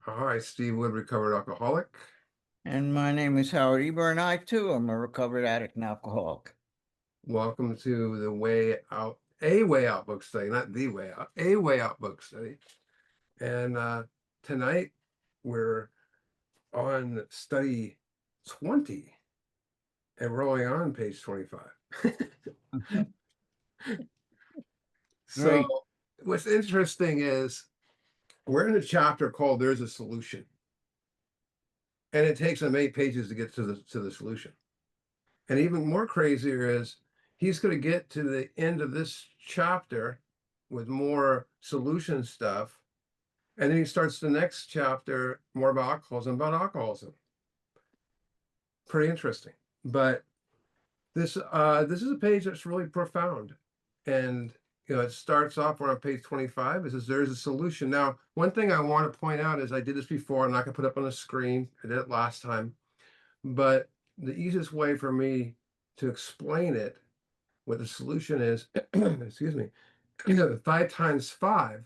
Hi, Steve Wood, recovered alcoholic. And my name is Howard Eber, and I too am a recovered addict and alcoholic. Welcome to the Way Out, a Way Out book study, not the Way Out, a Way Out book study. And tonight we're on study 20 and we're only on page 25. So Great. what's interesting is we're in a chapter called There's a Solution. And it takes them 8 pages to get to the solution. And even more crazier is he's going to get to the end of this chapter with more solution stuff. And then he starts the next chapter more about alcoholism. Pretty interesting. But this is a page that's really profound. And it starts off on page 25. It says there's a solution. Now, one thing I want to point out is I did this before. I'm not going to put it up on the screen. I did it last time. But the easiest way for me to explain it, what the solution is, excuse me, 5 times 5,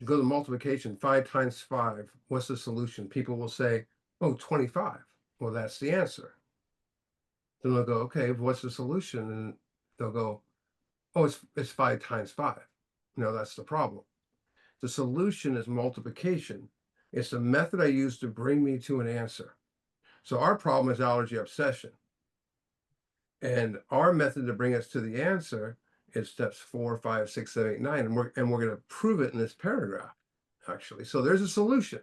you go to multiplication, 5 times 5, what's the solution? People will say, oh, 25. Well, that's the answer. Then they'll go, okay, what's the solution? And they'll go, oh, it's 5 times 5. No, that's the problem. The solution is multiplication. It's the method I use to bring me to an answer. So our problem is allergy obsession. And our method to bring us to the answer is steps 4, 5, 6, 7, 8, 9. And we're going to prove it in this paragraph, actually. So there's a solution.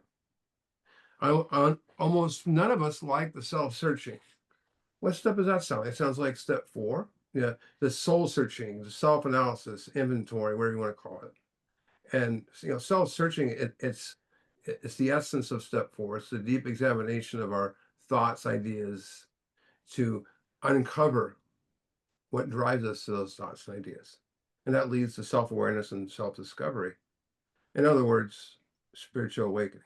Almost none of us like the self-searching. What step does that sound? It sounds like step 4. Yeah, the soul searching, the self-analysis, inventory, whatever you want to call it. And self-searching, it's the essence of step 4. It's the deep examination of our thoughts, ideas, to uncover what drives us to those thoughts and ideas. And that leads to self-awareness and self-discovery. In other words, spiritual awakening.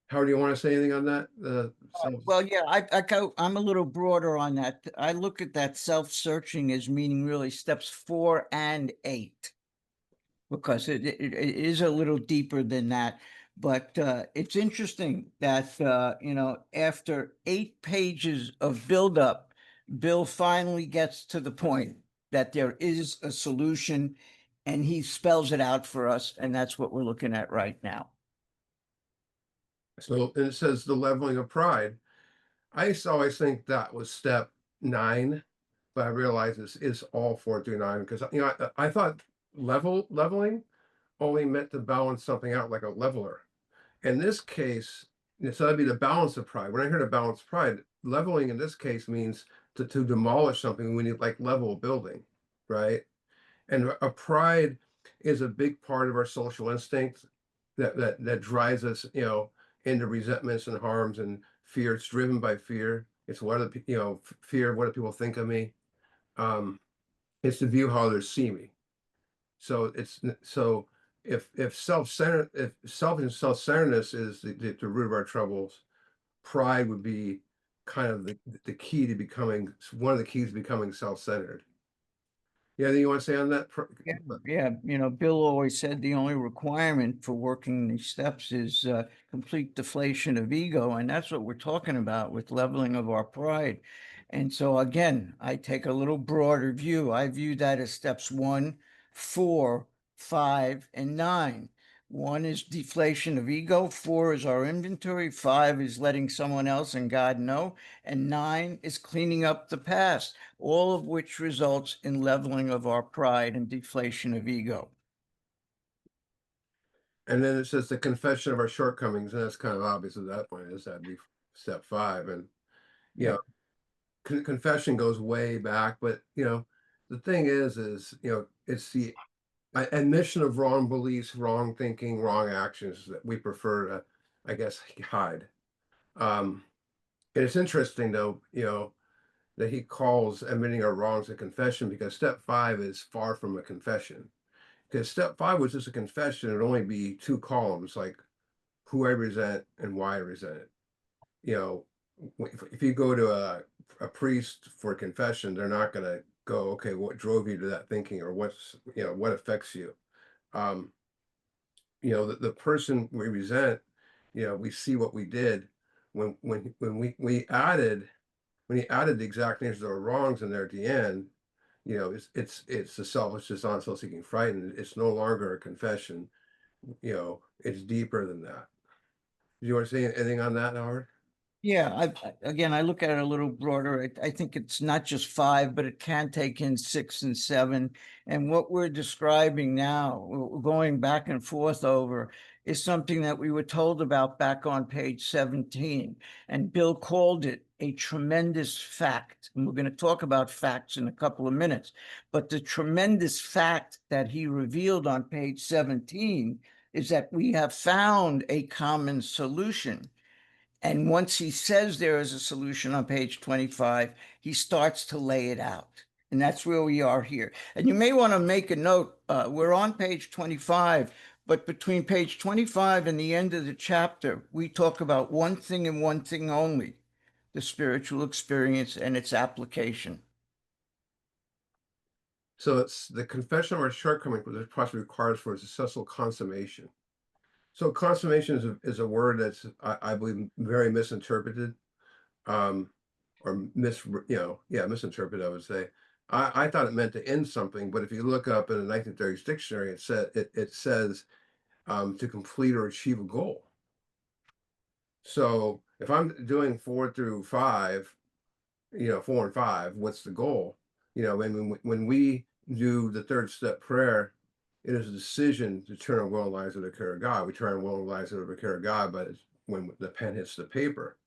Howard, do you want to say anything on that? Well, yeah, I'm a little broader on that. I look at that self-searching as meaning really steps 4 and 8, because it is a little deeper than that. But it's interesting that, after 8 pages of buildup, Bill finally gets to the point that there is a solution, and he spells it out for us. And that's what we're looking at right now. So and it says the leveling of pride. I used to always think that was step 9, but I realized this is all 4 through 9 because I thought leveling only meant to balance something out like a leveler. In this case, so that'd be the balance of pride. When I hear the balance of pride, leveling in this case means to demolish something when you like level a building, right? And a pride is a big part of our social instinct that drives us, into resentments and harms and fear. It's driven by fear. It's fear. What do people think of me? It's to view how others see me. So if self-centered, if self and self-centeredness is the root of our troubles, pride would be kind of the key to becoming one of the keys to becoming self-centered. Yeah, anything you want to say on that? Yeah, Bill always said the only requirement for working these steps is complete deflation of ego, and that's what we're talking about with leveling of our pride. And so again, I take a little broader view. I view that as steps 1, 4, 5, and 9. 1 is deflation of ego, 4 is our inventory, 5 is letting someone else and God know, and 9 is cleaning up the past, all of which results in leveling of our pride and deflation of ego. And then it says the confession of our shortcomings, and that's kind of obvious at that point. Is that'd be step 5, and you know, Yep. confession goes way back. But the thing is it's the admission of wrong beliefs, wrong thinking, wrong actions that we prefer to, I guess, hide. And it's interesting though, that he calls admitting our wrongs a confession because step 5 is far from a confession. Because step 5 was just a confession, it'd only be 2 columns, like who I resent and why I resent it. You know, if you go to a priest for confession, they're not going to go, okay, what drove you to that thinking, or what affects you. Um, the person we resent, we see what we did when we added when he added the exact names that were wrongs in there at the end. It's the selfish, dishonest, self-seeking, frightened. It's no longer a confession. It's deeper than that. Do you want to say anything on that, Howard? Yeah, again, I look at it a little broader. I think it's not just five, but it can take in six and seven. And what we're describing now, we're going back and forth over, is something that we were told about back on page 17. And Bill called it a tremendous fact. And we're going to talk about facts in a couple of minutes. But the tremendous fact that he revealed on page 17 is that we have found a common solution. And once he says there is a solution on page 25, he starts to lay it out. And that's where we are here. And you may want to make a note. We're on page 25, but between page 25 and the end of the chapter, we talk about one thing and one thing only, the spiritual experience and its application. So it's the confession of our shortcoming, which the process requires for a successful consummation. So consummation is a word that's I believe very misinterpreted, um, or misinterpreted, I would say. I thought it meant to end something, but if you look up in the 1930s dictionary, it says to complete or achieve a goal. So if I'm doing 4 through 5, 4 and 5, what's the goal? When we do the third step prayer, it is a decision to turn our will and lives over to the care of God. We turn our will and lives over to the care of God, but it's when the pen hits the paper.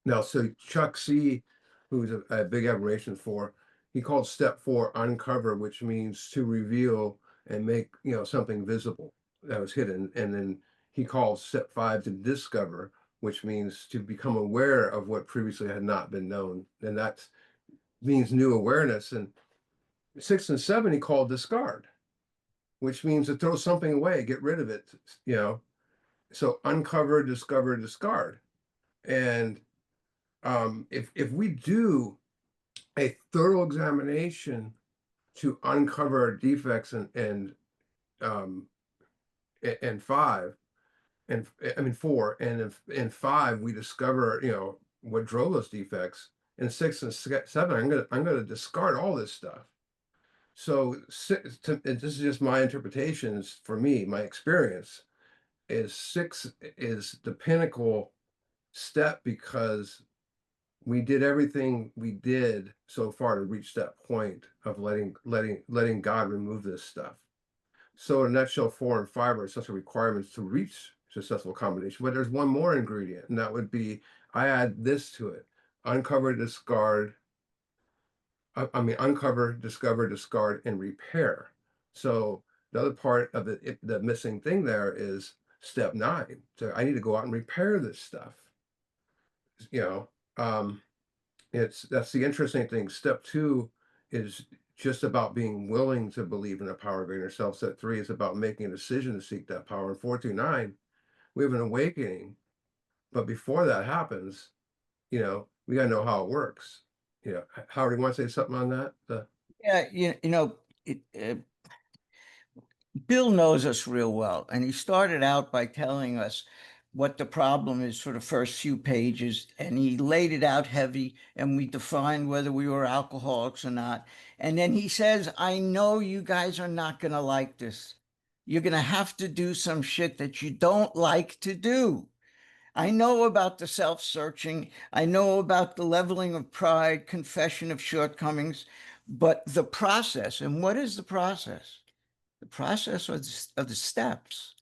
Now, so Chuck C, who's a big admiration for, he called step 4 uncover, which means to reveal and make something visible that was hidden. And then he calls step 5 to discover, which means to become aware of what previously had not been known. And that means new awareness. And 6 and 7 he called discard, which means to throw something away, get rid of it. So uncover, discover, discard. And if we do a thorough examination to uncover our defects um, and 5, and I mean 4, and if in 5 we discover what drove those defects, in 6 and 7 I'm gonna discard all this stuff. So and this is just my interpretations for me, my experience is 6 is the pinnacle step because we did everything we did so far to reach that point of letting God remove this stuff. So in a nutshell, 4 and 5 are essential requirements to reach successful combination. But there's one more ingredient, and that would be I add this to it: uncover, discard. I mean, uncover, discover, discard, and repair. So the other part of the missing thing there is step 9. So I need to go out and repair this stuff. You know, um, that's the interesting thing. Step 2 is just about being willing to believe in the power of greater self. Step 3 is about making a decision to seek that power. And 4 through 9, we have an awakening. But before that happens, we got to know how it works. Howard, you want to say something on that? Yeah, Bill knows us real well, and he started out by telling us what the problem is for the first few pages, and he laid it out heavy, and we defined whether we were alcoholics or not. And then he says, I know you guys are not going to like this. You're going to have to do some shit that you don't like to do. I know about the self-searching. I know about the leveling of pride, confession of shortcomings, but the process, and what is the process? The process of the steps,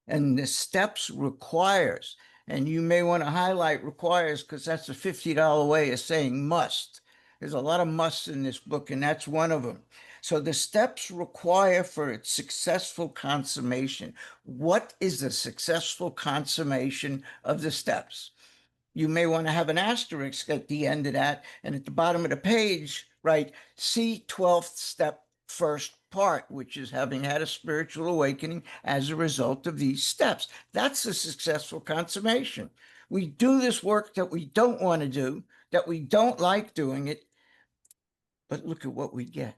and the steps requires, and you may want to highlight requires because that's a $50 way of saying must. There's a lot of musts in this book, and that's one of them. So the steps require for its successful consummation. What is the successful consummation of the steps? You may want to have an asterisk at the end of that, and at the bottom of the page, write see 12th step first part, which is having had a spiritual awakening as a result of these steps. That's a successful consummation. We do this work that we don't want to do, that we don't like doing it, but look at what we get.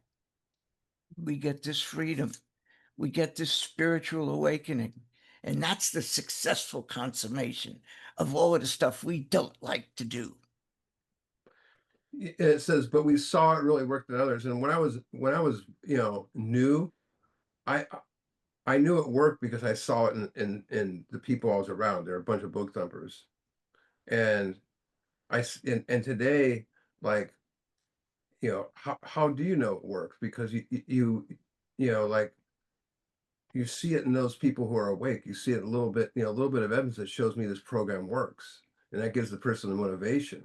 We get this freedom. We get this spiritual awakening. And that's the successful consummation of all of the stuff we don't like to do. It says, but we saw it really worked in others. And when I was new, I I knew it worked because I saw it in the people I was around. They're a bunch of book thumpers, and and today, like, how do you know it works? Because like, you see it in those people who are awake. You see it a little bit, a little bit of evidence that shows me this program works, and that gives the person the motivation.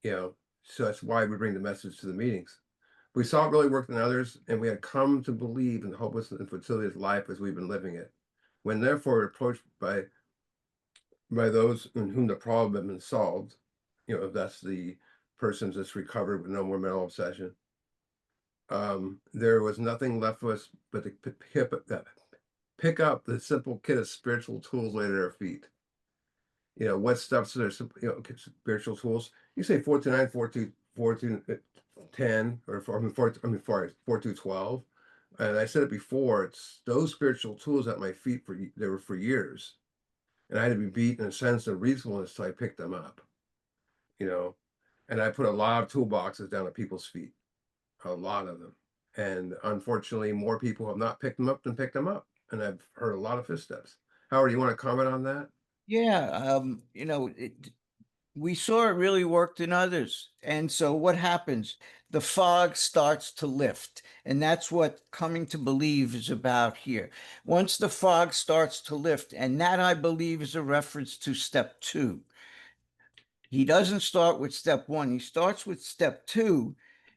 You know, so that's why we bring the message to the meetings. We saw it really worked in others, and we had come to believe in the hopelessness and futility of life as we've been living it. When therefore approached by those in whom the problem had been solved, if that's the persons that's recovered with no more mental obsession, there was nothing left for us but to pick up the simple kit of spiritual tools laid at our feet. What steps are simple, spiritual tools? You say 429, 10, or four, I mean, 4, I mean, 4 2 12. And I said it before, it's those spiritual tools at my feet they were for years. And I had to be beat in a sense of reasonableness till I picked them up, you know. And I put a lot of toolboxes down at people's feet, a lot of them. And unfortunately, more people have not picked them up than picked them up. And I've heard a lot of footsteps. Howard, you want to comment on that? Yeah, we saw it really worked in others. And so what happens? The fog starts to lift. And that's what coming to believe is about here. Once the fog starts to lift, and that I believe is a reference to step 2. He doesn't start with step 1, he starts with step 2.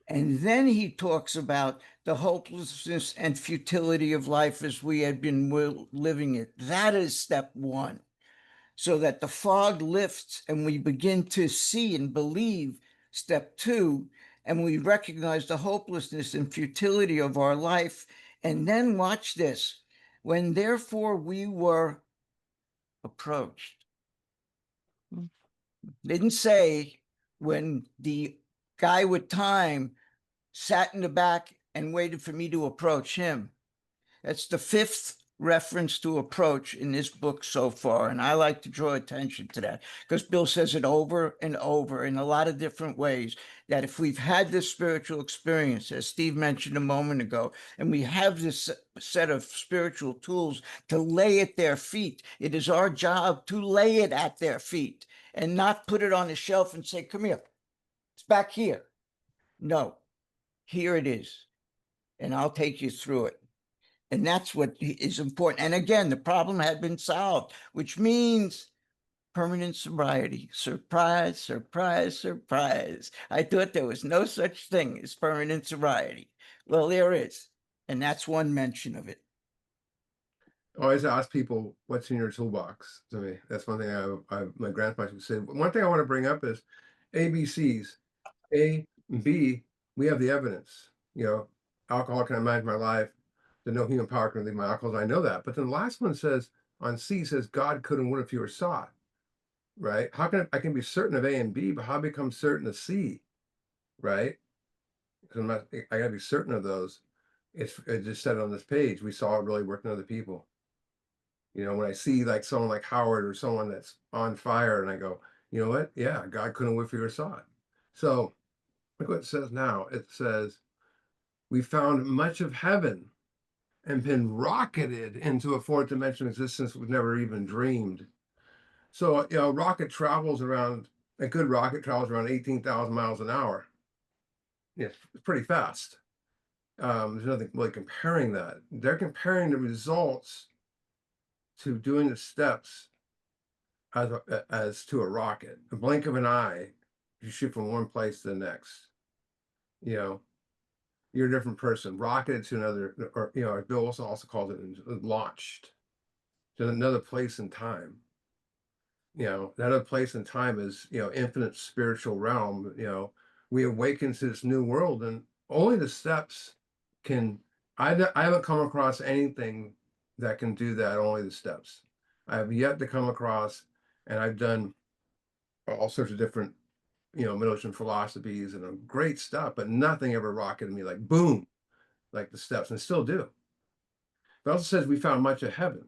And then he talks about the hopelessness and futility of life as we had been living it. That is step 1. So that the fog lifts and we begin to see and believe step 2, and we recognize the hopelessness and futility of our life. And then watch this. When therefore we were approached. Didn't say when the guy with time sat in the back and waited for me to approach him. That's the 5th reference to approach in this book so far. And I like to draw attention to that because Bill says it over and over in a lot of different ways, that if we've had this spiritual experience, as Steve mentioned a moment ago, and we have this set of spiritual tools to lay at their feet, it is our job to lay it at their feet and not put it on a shelf and say, come here, it's back here. No, here it is. And I'll take you through it. And that's what is important. And again, the problem had been solved, which means permanent sobriety. Surprise, surprise, surprise. I thought there was no such thing as permanent sobriety. Well, there is. And that's one mention of it. I always ask people, what's in your toolbox? To me, that's one thing my grandpa would say. One thing I want to bring up is ABCs. A, B, we have the evidence. Alcohol can manage my life. There's no human power can relieve my alcohols. I know that. But then the last one says, on C, says God could and would if you were sought. Right? How can I can be certain of A and B, but how become certain of C? Right? Because I gotta be certain of those. It just said on this page, we saw it really working on other people. When I see like someone like Howard or someone that's on fire, and I go, you know what? Yeah, God couldn't wait for your thought. So look what it says now. It says, we found much of heaven and been rocketed into a fourth dimension existence we've never even dreamed. So, a good rocket travels around 18,000 miles an hour. It's pretty fast. There's nothing really comparing that. They're comparing the results to doing the steps as to a rocket. A blink of an eye, you shoot from one place to the next. You know, you're a different person. Rocketed to another, or Bill also calls it launched to another place in time. That other place in time is infinite spiritual realm. We awaken to this new world, and only the steps can. I haven't come across anything that can do that. Only the steps. I have yet to come across, and I've done all sorts of different Middle philosophies and great stuff, but nothing ever rocketed me like boom, like the steps, and still do. But it also says we found much of heaven.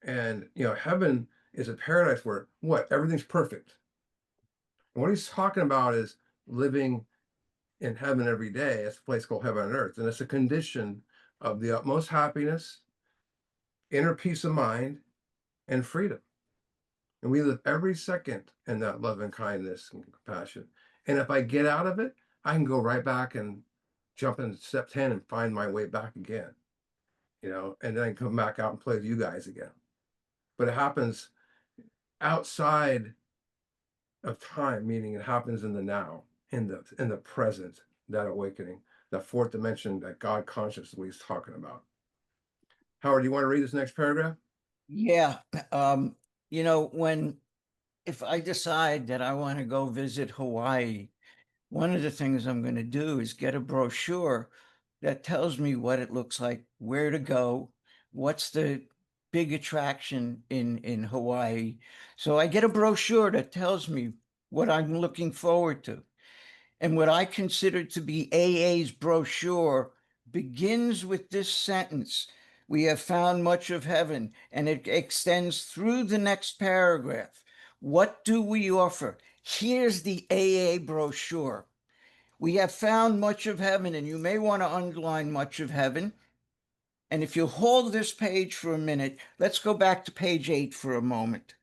And, heaven is a paradise where what? Everything's perfect. And what he's talking about is living in heaven every day. It's a place called heaven on earth. And it's a condition of the utmost happiness, inner peace of mind, and freedom. And we live every second in that love and kindness and compassion. And if I get out of it, I can go right back and jump into step 10 and find my way back again, and then come back out and play with you guys again. But it happens outside of time, meaning it happens in the now, in the present, that awakening, that fourth dimension, that God consciously is talking about. Howard, do you want to read this next paragraph? Yeah. Um, if I decide that I want to go visit Hawaii, one of the things I'm going to do is get a brochure that tells me what it looks like, where to go, what's the big attraction in Hawaii. So I get a brochure that tells me what I'm looking forward to. And what I consider to be AA's brochure begins with this sentence: "We have found much of heaven," and it extends through the next paragraph. What do we offer? Here's the AA brochure. We have found much of heaven, and you may want to underline much of heaven. And if you hold this page for a minute, let's go back to page 8 for a moment.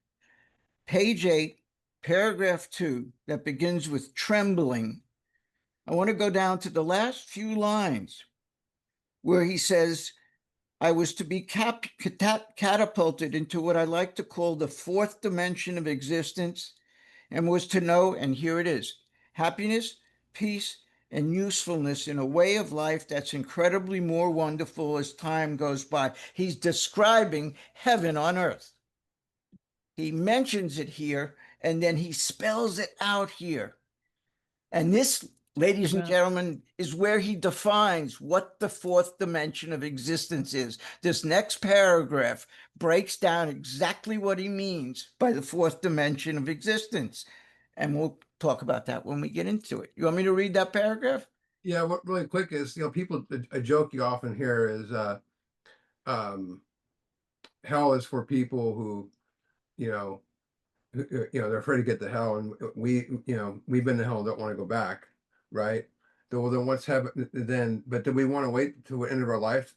Page 8, paragraph 2, that begins with trembling. I want to go down to the last few lines where he says, I was to be catapulted into what I like to call the fourth dimension of existence, and was to know, and here it is, happiness, peace, and usefulness in a way of life that's incredibly more wonderful as time goes by. He's describing heaven on earth. He mentions it here, and then he spells it out here. And this, ladies and gentlemen, is where he defines what the fourth dimension of existence is. This next paragraph breaks down exactly what he means by the fourth dimension of existence. And we'll talk about that when we get into it. You want me to read that paragraph? Yeah, what really quick is, people, a joke you often hear is, hell is for people who, you know, they're afraid to get to hell, and we've been to hell, don't want to go back, right? Well, then what's happened then? But do we want to wait to the end of our life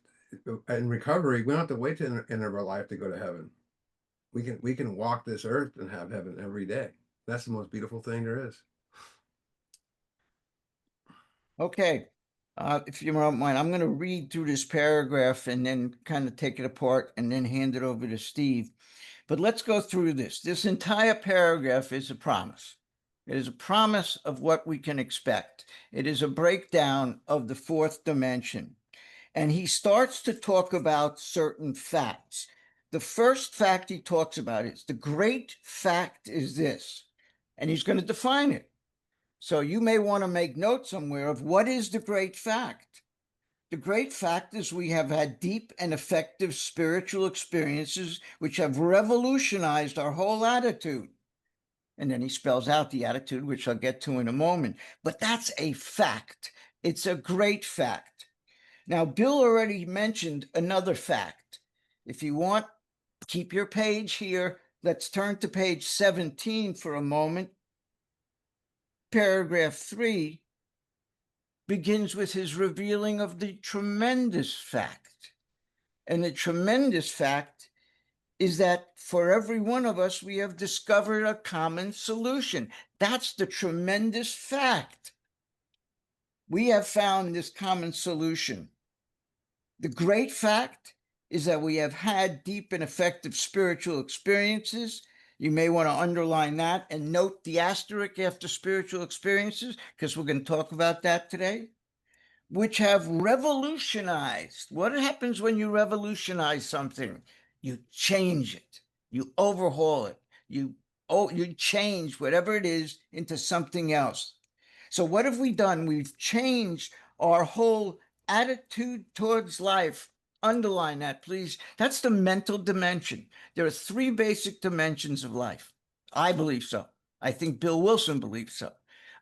in recovery? We don't have to wait to the end of our life to go to heaven. We can walk this earth and have heaven every day. That's the most beautiful thing there is. Okay. If you don't mind, I'm going to read through this paragraph and then kind of take it apart and then hand it over to Steve. But let's go through this. This entire paragraph is a promise. It is a promise of what we can expect. It is a breakdown of the fourth dimension. And he starts to talk about certain facts. The first fact he talks about is the great fact is this, and he's going to define it. So you may want to make note somewhere of what is the great fact. The great fact is we have had deep and effective spiritual experiences which have revolutionized our whole attitude. And then he spells out the attitude, which I'll get to in a moment. But that's a fact. It's a great fact. Now, Bill already mentioned another fact. If you want, keep your page here. Let's turn to page 17 for a moment. Paragraph 3 begins with his revealing of the tremendous fact. And the tremendous fact is that for every one of us, we have discovered a common solution. That's the tremendous fact. We have found this common solution. The great fact is that we have had deep and effective spiritual experiences. You may want to underline that and note the asterisk after spiritual experiences, because we're going to talk about that today, which have revolutionized. What happens when you revolutionize something? You change it, you overhaul it, you change whatever it is into something else. So what have we done? We've changed our whole attitude towards life. Underline that, please. That's the mental dimension. There are 3 basic dimensions of life. I believe so. I think Bill Wilson believes so.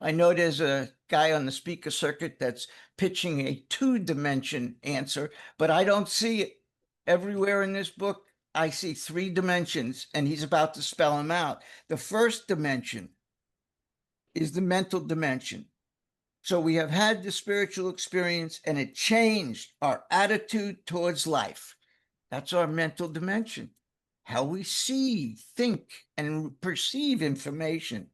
I know there's a guy on the speaker circuit that's pitching a 2-dimension answer, but I don't see it everywhere in this book. I see three dimensions, and he's about to spell them out. The first dimension is the mental dimension. So we have had the spiritual experience, and it changed our attitude towards life. That's our mental dimension, how we see, think, and perceive information.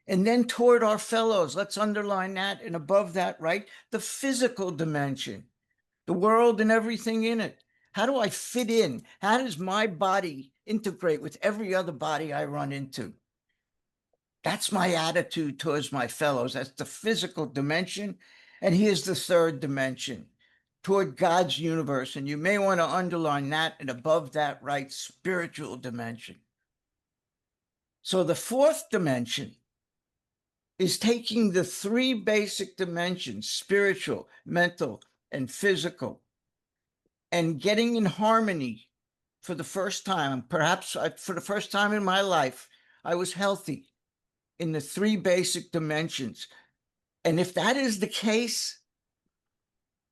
And then toward our fellows, let's underline that, and above that, right? The physical dimension, the world and everything in it. How do I fit in? How does my body integrate with every other body I run into? That's my attitude towards my fellows. That's the physical dimension. And here's the third dimension, toward God's universe. And you may want to underline that, and above that, right? Spiritual dimension. So the fourth dimension is taking the three basic dimensions, spiritual, mental, and physical, and getting in harmony for the first time. Perhaps for the first time in my life, I was healthy in the three basic dimensions. And if that is the case,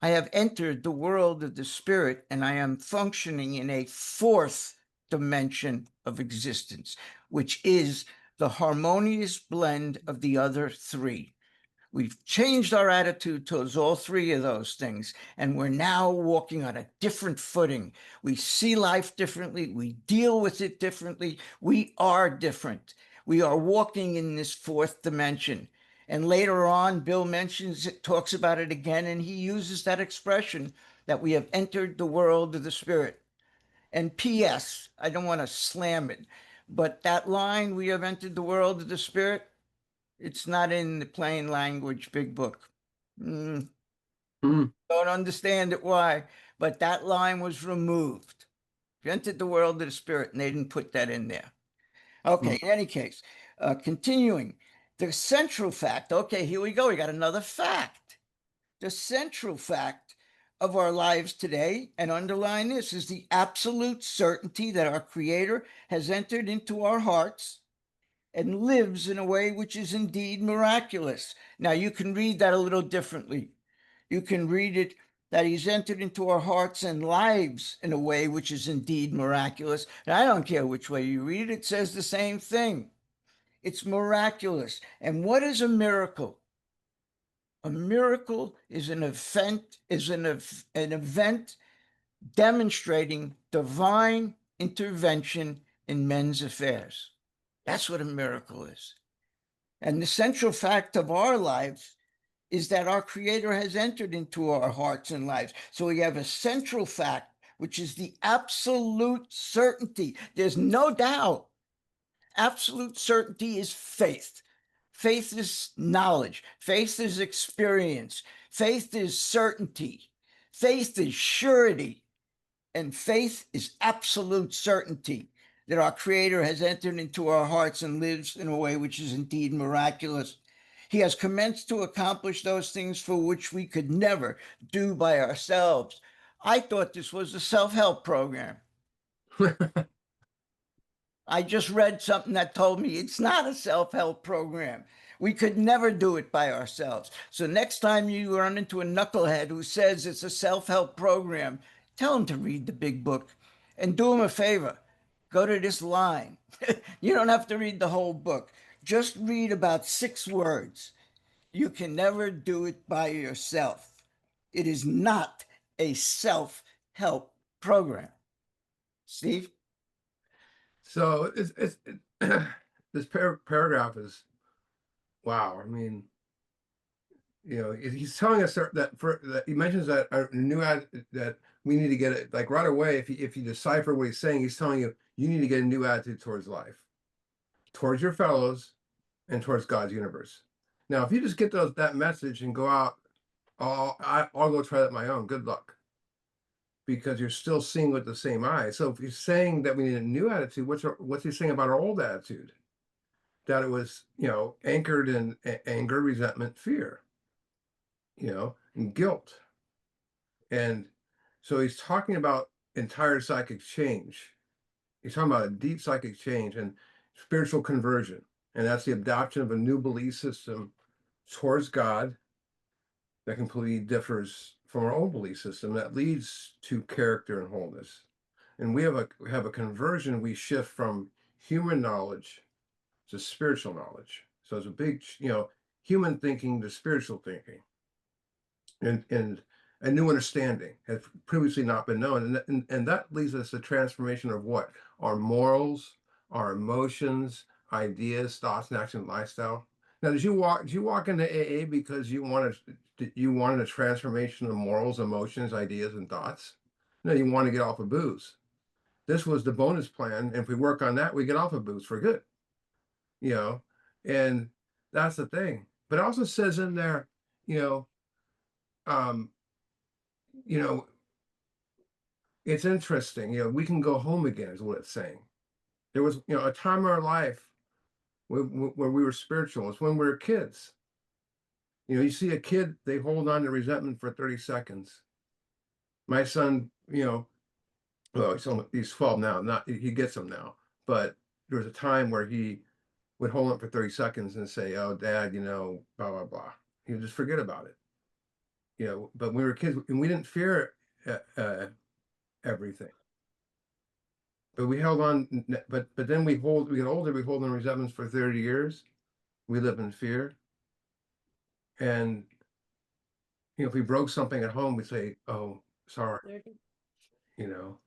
I have entered the world of the spirit, and I am functioning in a fourth dimension of existence, which is the harmonious blend of the other three. We've changed our attitude towards all three of those things, and we're now walking on a different footing. We see life differently. We deal with it differently. We are different. We are walking in this fourth dimension. And later on, Bill mentions it, talks about it again, and he uses that expression that we have entered the world of the spirit. And P.S., I don't want to slam it, but that line, we have entered the world of the spirit, it's not in the plain language big book. Don't understand it why, but that line was removed. You entered the world of the spirit, and they didn't put that in there. Okay, in any case, continuing, the central fact. Okay, here we go. We got another fact. The central fact of our lives today, and underline this, is the absolute certainty that our Creator has entered into our hearts and lives in a way which is indeed miraculous. Now, you can read that a little differently. You can read it that he's entered into our hearts and lives in a way which is indeed miraculous. And I don't care which way you read it, it says the same thing. It's miraculous. And what is a miracle? A miracle is an event demonstrating divine intervention in men's affairs. That's what a miracle is. And the central fact of our lives is that our Creator has entered into our hearts and lives. So we have a central fact, which is the absolute certainty. There's no doubt. Absolute certainty is faith. Faith is knowledge. Faith is experience. Faith is certainty. Faith is surety. And faith is absolute certainty that our Creator has entered into our hearts and lives in a way which is indeed miraculous. He has commenced to accomplish those things for which we could never do by ourselves. I thought this was a self-help program. I just read something that told me it's not a self-help program. We could never do it by ourselves. So next time you run into a knucklehead who says it's a self-help program, tell him to read the big book and do him a favor. Go to this line. You don't have to read the whole book. Just read about 6 words. You can never do it by yourself. It is not a self-help program. Steve? So this paragraph is wow. I mean, he's telling us that he mentions that a new that we need to get it like right away. If you decipher what he's saying, he's telling you need to get a new attitude towards life, towards your fellows, and towards God's universe. Now, if you just get that message and go out, I'll go try that on my own. Good luck, because you're still seeing with the same eye. So if he's saying that we need a new attitude, what's he saying about our old attitude? That it was anchored in anger, resentment, fear, and guilt. And so he's talking about entire psychic change. He's talking about a deep psychic change and spiritual conversion. And that's the adoption of a new belief system towards God that completely differs from our old belief system that leads to character and wholeness. And we have a conversion, we shift from human knowledge to spiritual knowledge. So it's a big, human thinking to spiritual thinking, and a new understanding has previously not been known. And that leads us to transformation of what? Our morals, our emotions, ideas, thoughts, and action, lifestyle. Now, did you walk into AA because you wanted a transformation of morals, emotions, ideas, and thoughts? No, you want to get off of booze. This was the bonus plan. And if we work on that, we get off of booze for good, you know, and that's the thing. But it also says in there, you know, um, you know, it's interesting, we can go home again is what it's saying. There was, a time in our life where we were spiritual. It's when we were kids. You see a kid, they hold on to resentment for 30 seconds. My son, well, he's 12 now, not he gets them now, but there was a time where he would hold on for 30 seconds and say, "Oh, Dad, blah blah blah." He would just forget about it. But when we were kids, and we didn't fear everything. But we held on, but then we get older, we hold on resentments for 30 years. We live in fear. And if we broke something at home, we say, "Oh, sorry," you know.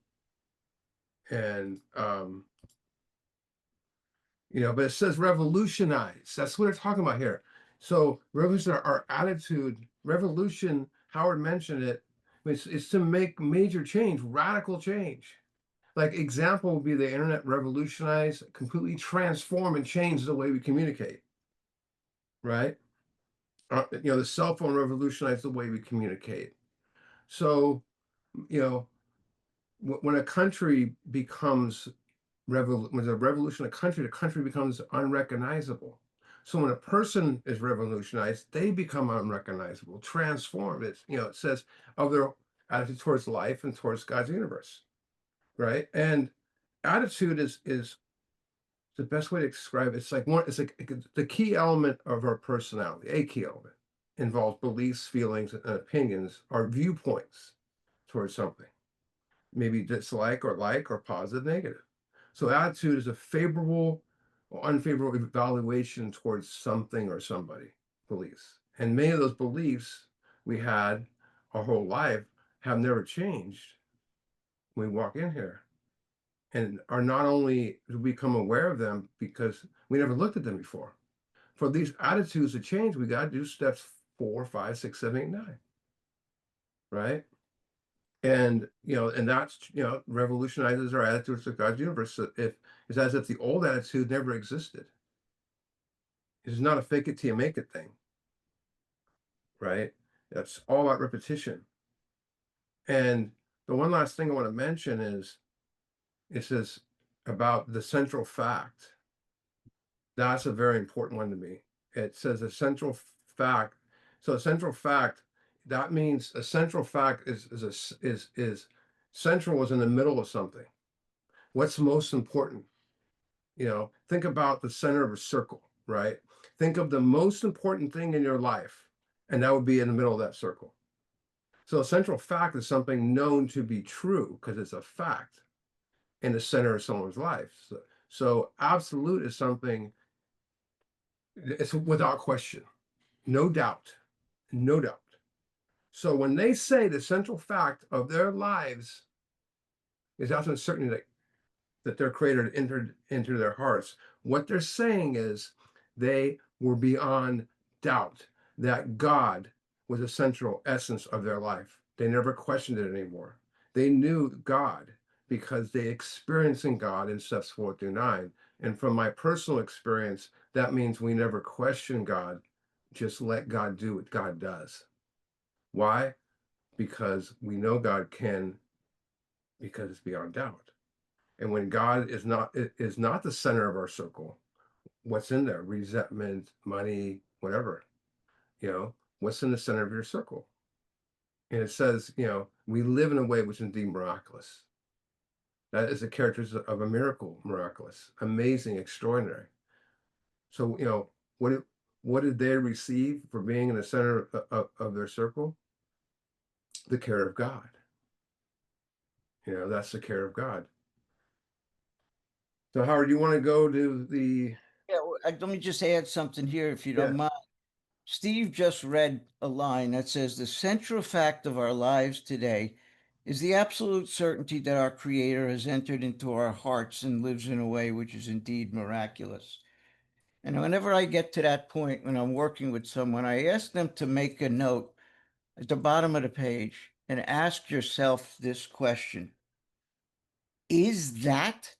And but it says revolutionize. That's what it's talking about here. So revolution, our attitude, revolution, Howard mentioned it, it's to make major change, radical change. Like example would be the internet revolutionized, completely transform and change the way we communicate, right? The cell phone revolutionized the way we communicate. So, you know, when a country becomes when there's a revolution, the country becomes unrecognizable. So when a person is revolutionized, they become unrecognizable, transformed. It says of their attitude towards life and towards God's universe, right? And attitude is the best way to describe it. It's like the key element of our personality. A key element involves beliefs, feelings, and opinions, or viewpoints towards something, maybe dislike or like or positive, negative. So attitude is a favorable or unfavorable evaluation towards something or somebody, beliefs. And many of those beliefs we had our whole life have never changed when we walk in here, and are not only to become aware of them because we never looked at them before. For these attitudes to change, we got to do steps 4, 5, 6, 7, 8, 9, right? And and that's revolutionizes our attitudes to God's universe. So if it's as if the old attitude never existed. It's not a fake it till you make it thing, right? That's all about repetition. And the one last thing I want to mention is it says about the central fact. That's a very important one to me. It says a central fact. So a central fact, that means a central fact is central is in the middle of something. What's most important? Think about the center of a circle, right? Think of the most important thing in your life, and that would be in the middle of that circle. So a central fact is something known to be true because it's a fact in the center of someone's life. So absolute is something, it's without question, no doubt, no doubt. So when they say the central fact of their lives is absolute certainty that their creator entered into their hearts, what they're saying is they were beyond doubt that God was a central essence of their life. They never questioned it anymore. They knew God because they experiencing God in steps 4 through 9. And from my personal experience, that means we never question God, just let God do what God does. Why? Because we know God can, because it's beyond doubt. And when God is not the center of our circle, what's in there? Resentment, money, whatever. What's in the center of your circle? And it says, we live in a way which is indeed miraculous. That is the characters of a miracle, miraculous, amazing, extraordinary. So, what did they receive for being in the center of their circle? The care of God. That's the care of God. So Howard, you want to go to the, Yeah, let me just add something here, if you yeah, don't mind. Steve just read a line that says, "The central fact of our lives today is the absolute certainty that our Creator has entered into our hearts and lives in a way which is indeed miraculous." And whenever I get to that point when I'm working with someone, I ask them to make a note at the bottom of the page and ask yourself this question: is that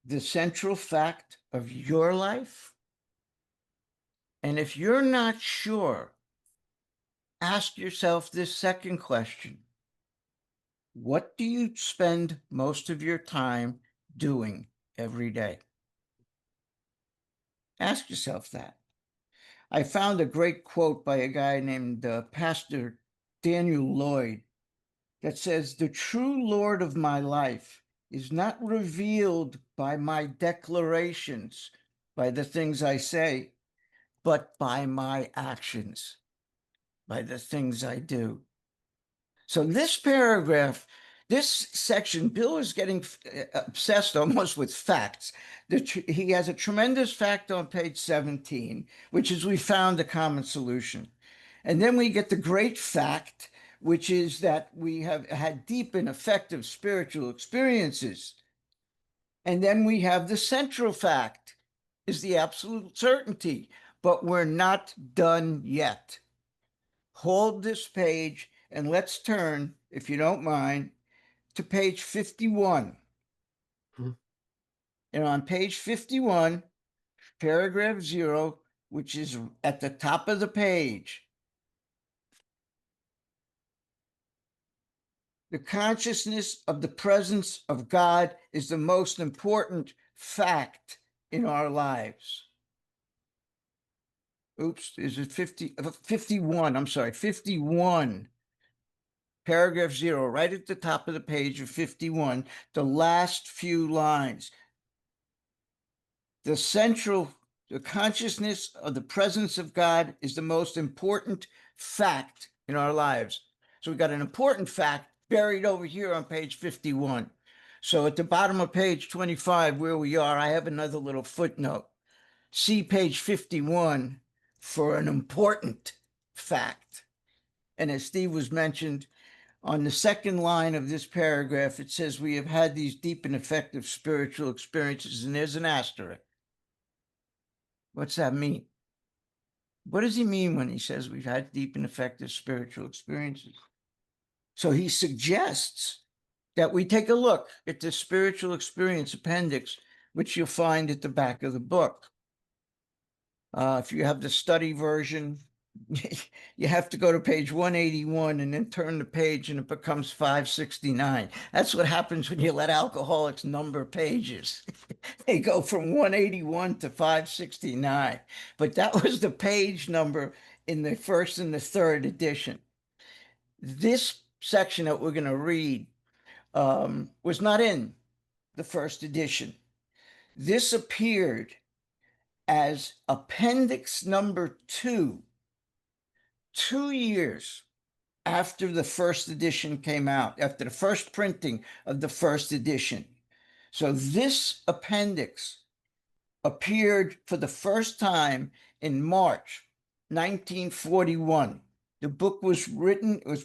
the central fact of your life? And if you're not sure, ask yourself this second question: what do you spend most of your time doing every day? Ask yourself that. I found a great quote by a guy named Pastor Daniel Lloyd that says, "The true Lord of my life is not revealed by my declarations, by the things I say, but by my actions, by the things I do." So this paragraph, this section, Bill is getting obsessed almost with facts. He has a tremendous fact on page 17, which is we found a common solution. And then we get the great fact, which is that we have had deep and effective spiritual experiences. And then we have the central fact, is the absolute certainty, but we're not done yet. Hold this page and let's turn, if you don't mind, to page 51. Mhm. And on page 51, paragraph 0, which is at the top of the page, the consciousness of the presence of God is the most important fact in our lives. Oops, is it 51? I'm sorry, 51. Paragraph 0, right at the top of the page of 51, the last few lines. The consciousness of the presence of God is the most important fact in our lives. So we got an important fact buried over here on page 51. So at the bottom of page 25, where we are, I have another little footnote. See page 51 for an important fact. And as Steve was mentioned, on the second line of this paragraph, it says we have had these deep and effective spiritual experiences, and there's an asterisk. What's that mean? What does he mean when he says we've had deep and effective spiritual experiences? So he suggests that we take a look at the spiritual experience appendix, which you'll find at the back of the book. If you have the study version, you have to go to page 181 and then turn the page and it becomes 569. That's what happens when you let alcoholics number pages. They go from 181 to 569. But that was the page number in the first and the third edition. This section that we're going to read was not in the first edition. This appeared as appendix number 2, 2 years after the first edition came out, after the first printing of the first edition. So this appendix appeared for the first time in March 1941. The book was written, was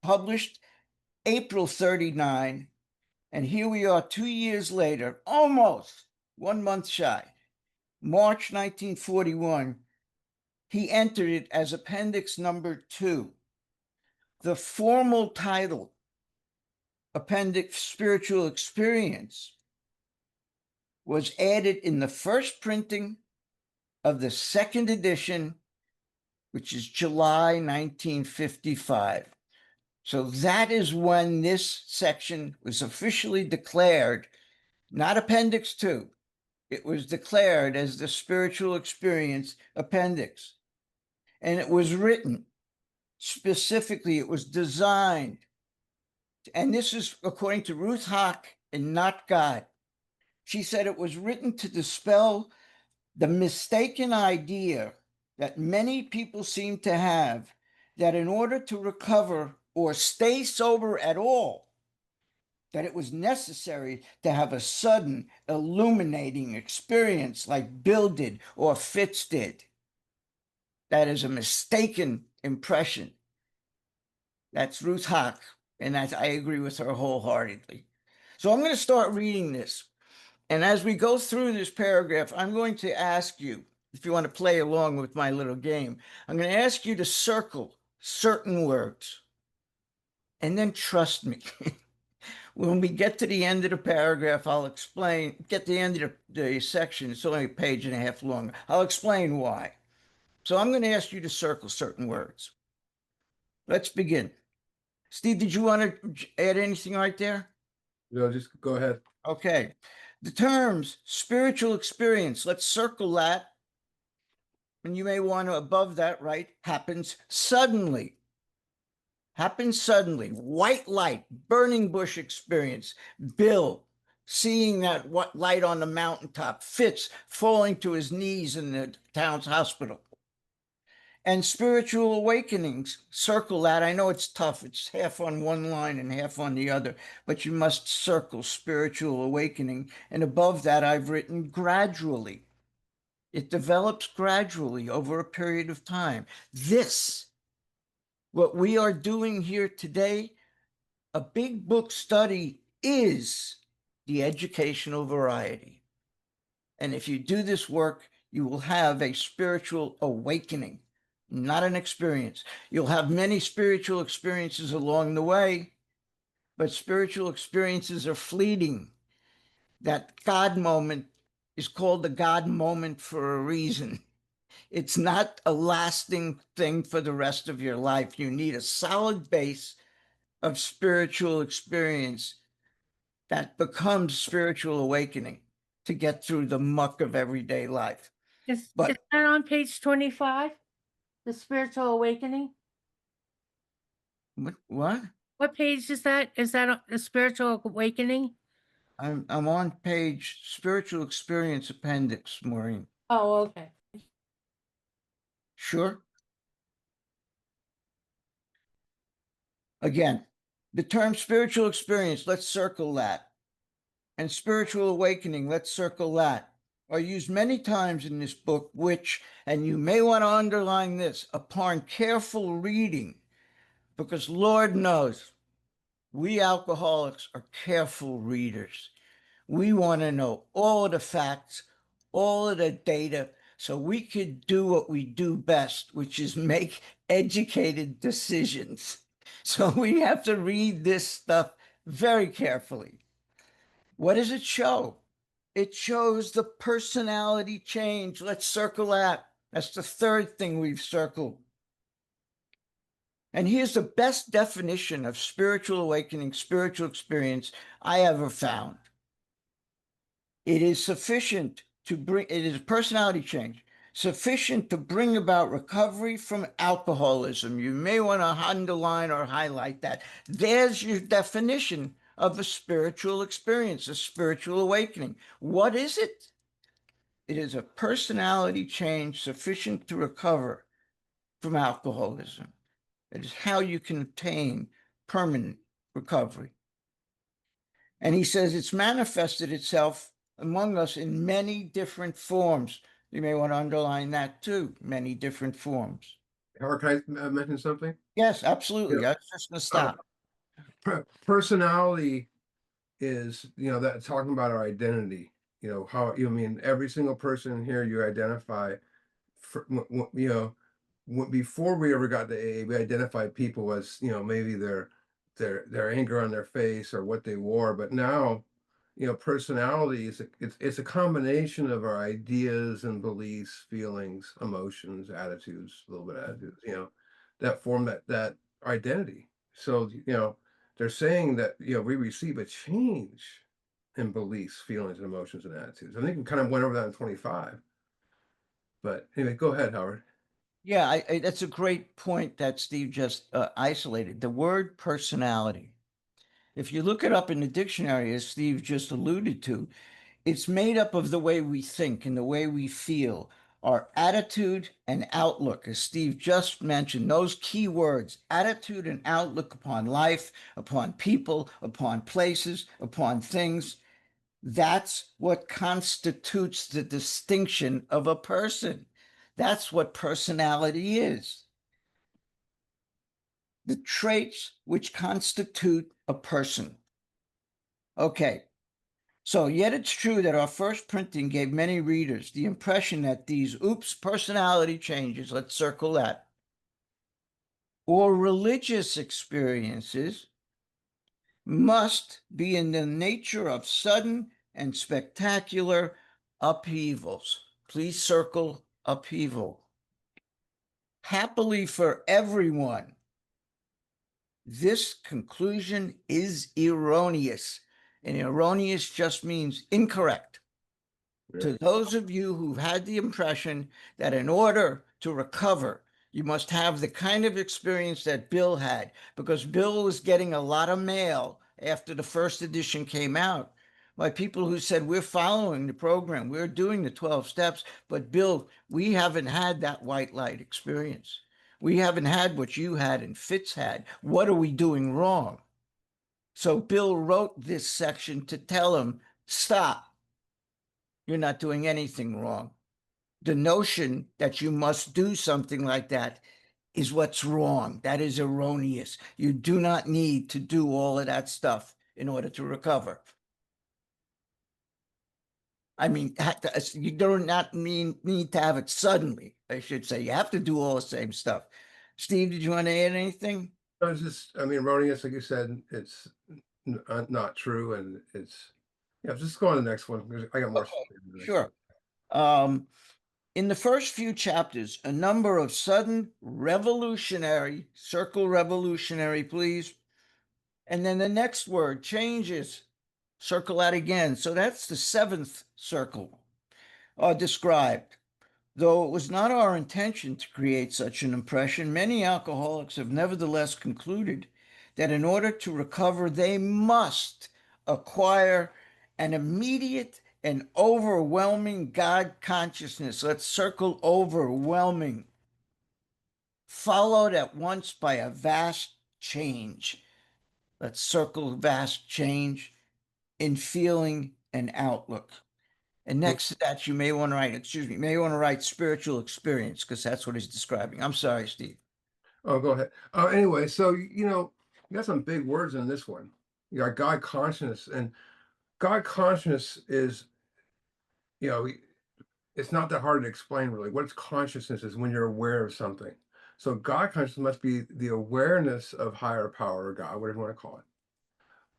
published April 39, and here we are 2 years later, almost 1 month shy, March 1941. He entered it as appendix number 2. The formal title, Appendix Spiritual Experience, was added in the first printing of the second edition, which is July 1955. So that is when this section was officially declared, not Appendix 2. It was declared as the Spiritual Experience Appendix. And it was written specifically, it was designed, and this is according to Ruth Hock and Not God. She said it was written to dispel the mistaken idea that many people seem to have, that in order to recover or stay sober at all, that it was necessary to have a sudden illuminating experience like Bill did or Fitz did. That is a mistaken impression. That's Ruth Hack, and I agree with her wholeheartedly. So I'm going to start reading this. And as we go through this paragraph, I'm going to ask you, if you want to play along with my little game, I'm going to ask you to circle certain words. And then trust me, when we get to the end of the paragraph, I'll explain, get to the end of the section, it's only a page and a half long. I'll explain why. So I'm going to ask you to circle certain words. Let's begin. Steve, did you want to add anything right there? No, just go ahead. Okay. The terms spiritual experience, let's circle that. And you may want to, above that, write happens suddenly. Happens suddenly. White light, burning bush experience. Bill seeing that light on the mountaintop. Fitz falling to his knees in the town's hospital. And spiritual awakenings, circle that. I know it's tough. It's half on one line and half on the other, but you must circle spiritual awakening. And above that, I've written gradually. It develops gradually over a period of time. This, what we are doing here today, a big book study, is the educational variety. And if you do this work, you will have a spiritual awakening, not an experience. You'll have many spiritual experiences along the way, but spiritual experiences are fleeting. That God moment is called the God moment for a reason. It's not a lasting thing for the rest of your life. You need a solid base of spiritual experience that becomes spiritual awakening to get through the muck of everyday life. Is But that on page 25? The spiritual awakening? what? What page is that? Is that the spiritual awakening? I'm on page spiritual experience appendix, Maureen. Oh, okay. Sure. Again, the term spiritual experience, let's circle that. And spiritual awakening, let's circle that, are used many times in this book, which, and you may want to underline this, upon careful reading, because Lord knows we alcoholics are careful readers. We want to know all of the facts, all of the data, so we could do what we do best, which is make educated decisions. So we have to read this stuff very carefully. What does it show? It shows the personality change. Let's circle that. That's the third thing we've circled. And here's the best definition of spiritual awakening, spiritual experience I ever found. It is sufficient to bring, it is a personality change, sufficient to bring about recovery from alcoholism. You may want to underline or highlight that. There's your definition of a spiritual experience, a spiritual awakening. What is it? It is a personality change sufficient to recover from alcoholism. It is how you can obtain permanent recovery. And he says it's manifested itself among us in many different forms. You may want to underline that too, many different forms. Howard, can I mention something? Yes, absolutely. Yeah. I was just going to stop. Personality is, that talking about our identity, how, mean, every single person here you identify, before we ever got to AA, we identified people as, maybe their anger on their face or what they wore, but now, personality is it's a combination of our ideas and beliefs, feelings, emotions, attitudes, a little bit of attitudes, that form that identity. So, they're saying that, we receive a change in beliefs, feelings, and emotions and attitudes. I think we kind of went over that in 25. But anyway, go ahead, Howard. Yeah, that's a great point that Steve just isolated. The word personality. If you look it up in the dictionary, as Steve just alluded to, it's made up of the way we think and the way we feel, are attitude and outlook, as Steve just mentioned, those key words, attitude and outlook upon life, upon people, upon places, upon things. That's what constitutes the distinction of a person. That's what personality is. The traits which constitute a person. Okay. So, yet it's true that our first printing gave many readers the impression that these personality changes, let's circle that, or religious experiences must be in the nature of sudden and spectacular upheavals. Please circle upheaval. Happily for everyone, this conclusion is erroneous. And erroneous just means incorrect. To those of you who've had the impression that in order to recover, you must have the kind of experience that Bill had, because Bill was getting a lot of mail after the first edition came out by people who said, we're following the program, we're doing the 12 steps, but Bill, we haven't had that white light experience. We haven't had what you had and Fitz had. What are we doing wrong? So Bill wrote this section to tell him, stop. You're not doing anything wrong. The notion that you must do something like that is what's wrong. That is erroneous. You do not need to do all of that stuff in order to recover. I mean, you do not need to have it suddenly, I should say. You have to do all the same stuff. Steve, did you want to add anything? I was just, I mean, erroneous, like you said, it's not true, and it's, yeah, just go on to the next one, because I got more. Okay, sure. In the first few chapters, a number of sudden revolutionary, circle revolutionary, please. And then the next word changes, circle that again. So that's the seventh circle described. Though it was not our intention to create such an impression, many alcoholics have nevertheless concluded that in order to recover, they must acquire an immediate and overwhelming God consciousness. Let's circle overwhelming, followed at once by a vast change. Let's circle vast change in feeling and outlook. And next to that, you may want to write spiritual experience, because that's what he's describing. I'm sorry, Steve. Oh, go ahead. Anyway, so, you got some big words in this one. You got God consciousness, and God consciousness is, it's not that hard to explain, really. What's consciousness is when you're aware of something. So God consciousness must be the awareness of higher power or God, whatever you want to call it.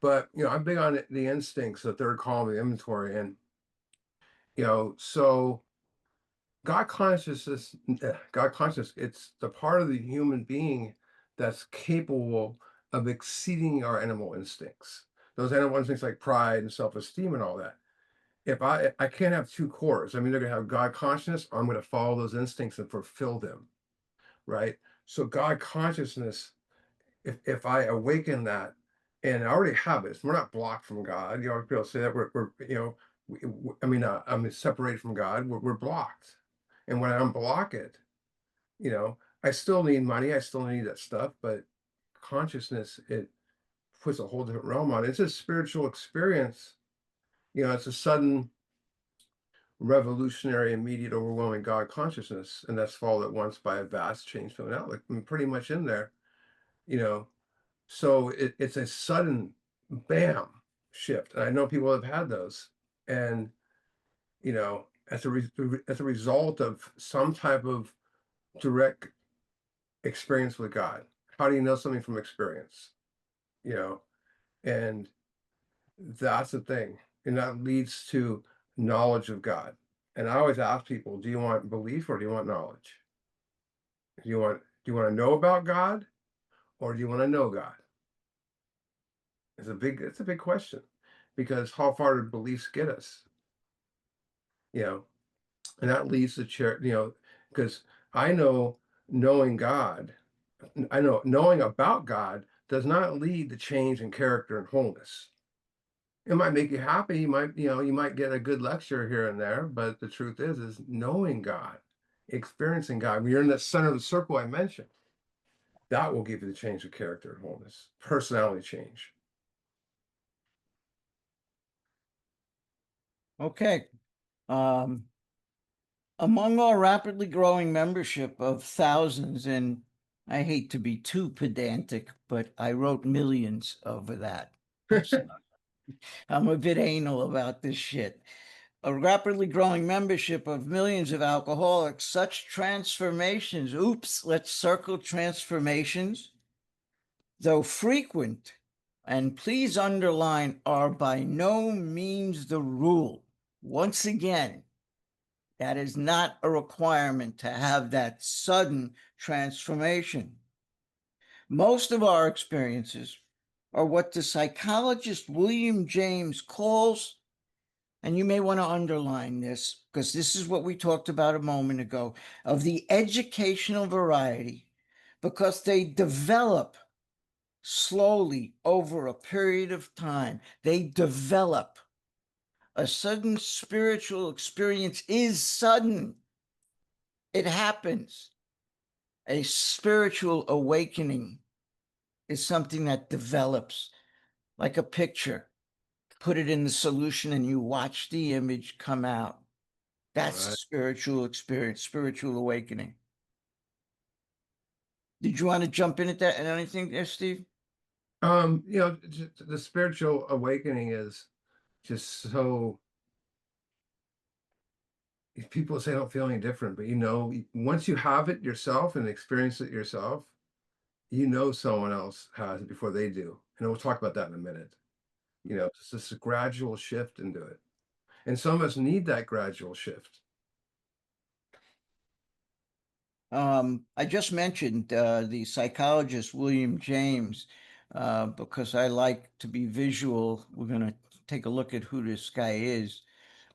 But, I'm big on the instincts, the third column, the inventory, and, so God consciousness, it's the part of the human being that's capable of exceeding our animal instincts. Those animal instincts like pride and self-esteem and all that. If I can't have two cores. I'm either gonna have God consciousness, or I'm gonna follow those instincts and fulfill them, right? So God consciousness, if I awaken that, and I already have it, we're not blocked from God. People say that we're I'm separated from God. We're blocked, and when I unblock it, I still need money. I still need that stuff, but consciousness, it puts a whole different realm on it. It's a spiritual experience. It's a sudden, revolutionary, immediate, overwhelming God consciousness, and that's followed at once by a vast change from an outlook. I mean, pretty much in there, you know. So it's a sudden bam shift, and I know people have had those, and as a result of some type of direct experience with God. How do you know something from experience? You know, and that's the thing, and that leads to knowledge of God. And I always ask people, do you want belief or do you want knowledge? Do you want to know about God, or do you want to know God? It's a big question, because how far do beliefs get us? You know, and that leads to because I know knowing God, I know knowing about God does not lead to change in character and wholeness. It might make you happy. You might get a good lecture here and there, but the truth is knowing God experiencing God, when you're in the center of the circle I mentioned, that will give you the change of character and wholeness, personality change. Okay. Among our rapidly growing membership of thousands, and I hate to be too pedantic, but I wrote millions over that. I'm a bit anal about this shit. A rapidly growing membership of millions of alcoholics, such transformations, oops, let's circle transformations, though frequent, and please underline, are by no means the rule. Once again, that is not a requirement to have that sudden transformation. Most of our experiences are what the psychologist William James calls, and you may want to underline this because this is what we talked about a moment ago, of the educational variety, because they develop slowly over a period of time. They develop. A sudden spiritual experience is sudden. It happens. A spiritual awakening is something that develops like a picture. Put it in the solution and you watch the image come out. That's a Right. spiritual experience, spiritual awakening. Did you want to jump in at that and anything there, Steve? The spiritual awakening is just so, if people say don't feel any different, but once you have it yourself and experience it yourself, someone else has it before they do. And we'll talk about that in a minute. It's just a gradual shift into it. And some of us need that gradual shift. I just mentioned the psychologist William James because I like to be visual. We're going to take a look at who this guy is.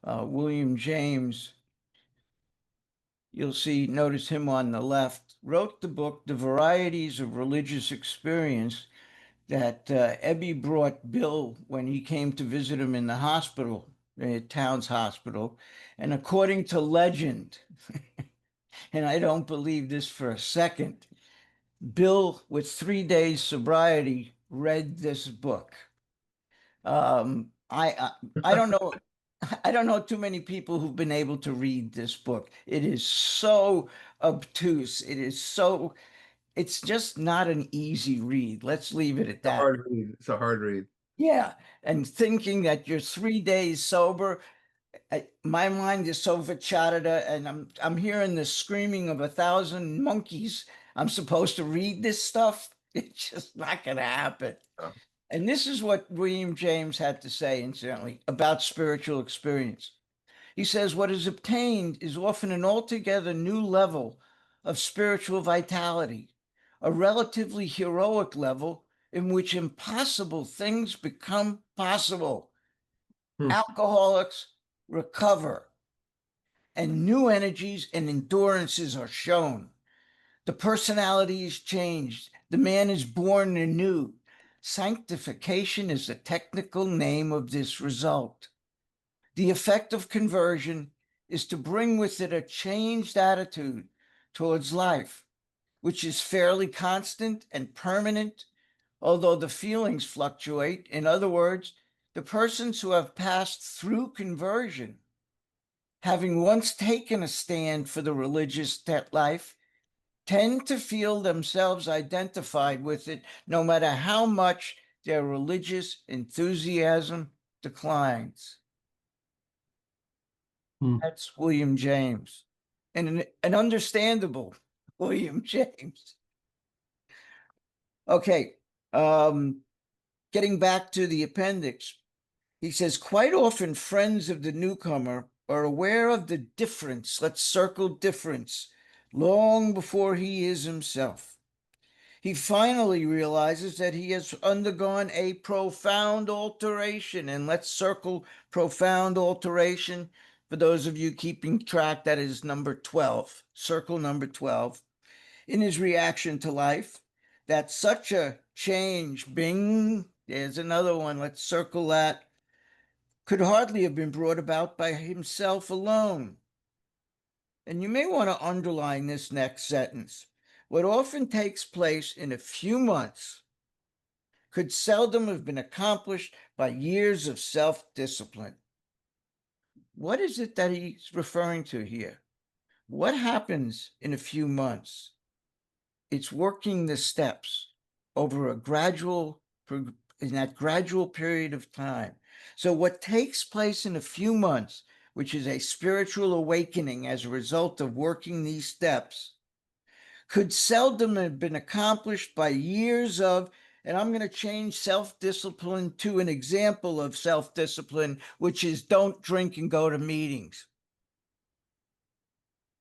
William James, you'll see, notice him on the left, wrote the book, The Varieties of Religious Experience, that Ebby brought Bill when he came to visit him in the hospital, Towns Hospital. And according to legend, and I don't believe this for a second, Bill, with 3 days sobriety, read this book. I don't know. I don't know too many people who've been able to read this book. It is so obtuse. It's just not an easy read. Let's leave it at It's a that. hard read. It's a hard read. Yeah. And thinking that you're 3 days sober, my mind is so vachata, and I'm hearing the screaming of 1,000 monkeys. I'm supposed to read this stuff. It's just not going to happen. Oh. And this is what William James had to say, incidentally, about spiritual experience. He says, what is obtained is often an altogether new level of spiritual vitality, a relatively heroic level in which impossible things become possible. Hmm. Alcoholics recover, and new energies and endurances are shown. The personality is changed. The man is born anew. Sanctification is the technical name of this result. The effect of conversion is to bring with it a changed attitude towards life, which is fairly constant and permanent, although the feelings fluctuate. In other words, the persons who have passed through conversion, having once taken a stand for the religious life, tend to feel themselves identified with it, no matter how much their religious enthusiasm declines. Hmm. That's William James, and an understandable William James. Okay, getting back to the appendix, he says, quite often friends of the newcomer are aware of the difference, let's circle difference, long before he is himself. He finally realizes that he has undergone a profound alteration, and let's circle profound alteration. For those of you keeping track, that is number 12, circle number 12, in his reaction to life, that such a change, bing, there's another one, let's circle that, could hardly have been brought about by himself alone. And you may want to underline this next sentence. What often takes place in a few months could seldom have been accomplished by years of self-discipline. What is it that he's referring to here? What happens in a few months? It's working the steps over a in that gradual period of time. So what takes place in a few months, which is a spiritual awakening as a result of working these steps, could seldom have been accomplished by years of, and I'm going to change self-discipline to an example of self-discipline, which is don't drink and go to meetings.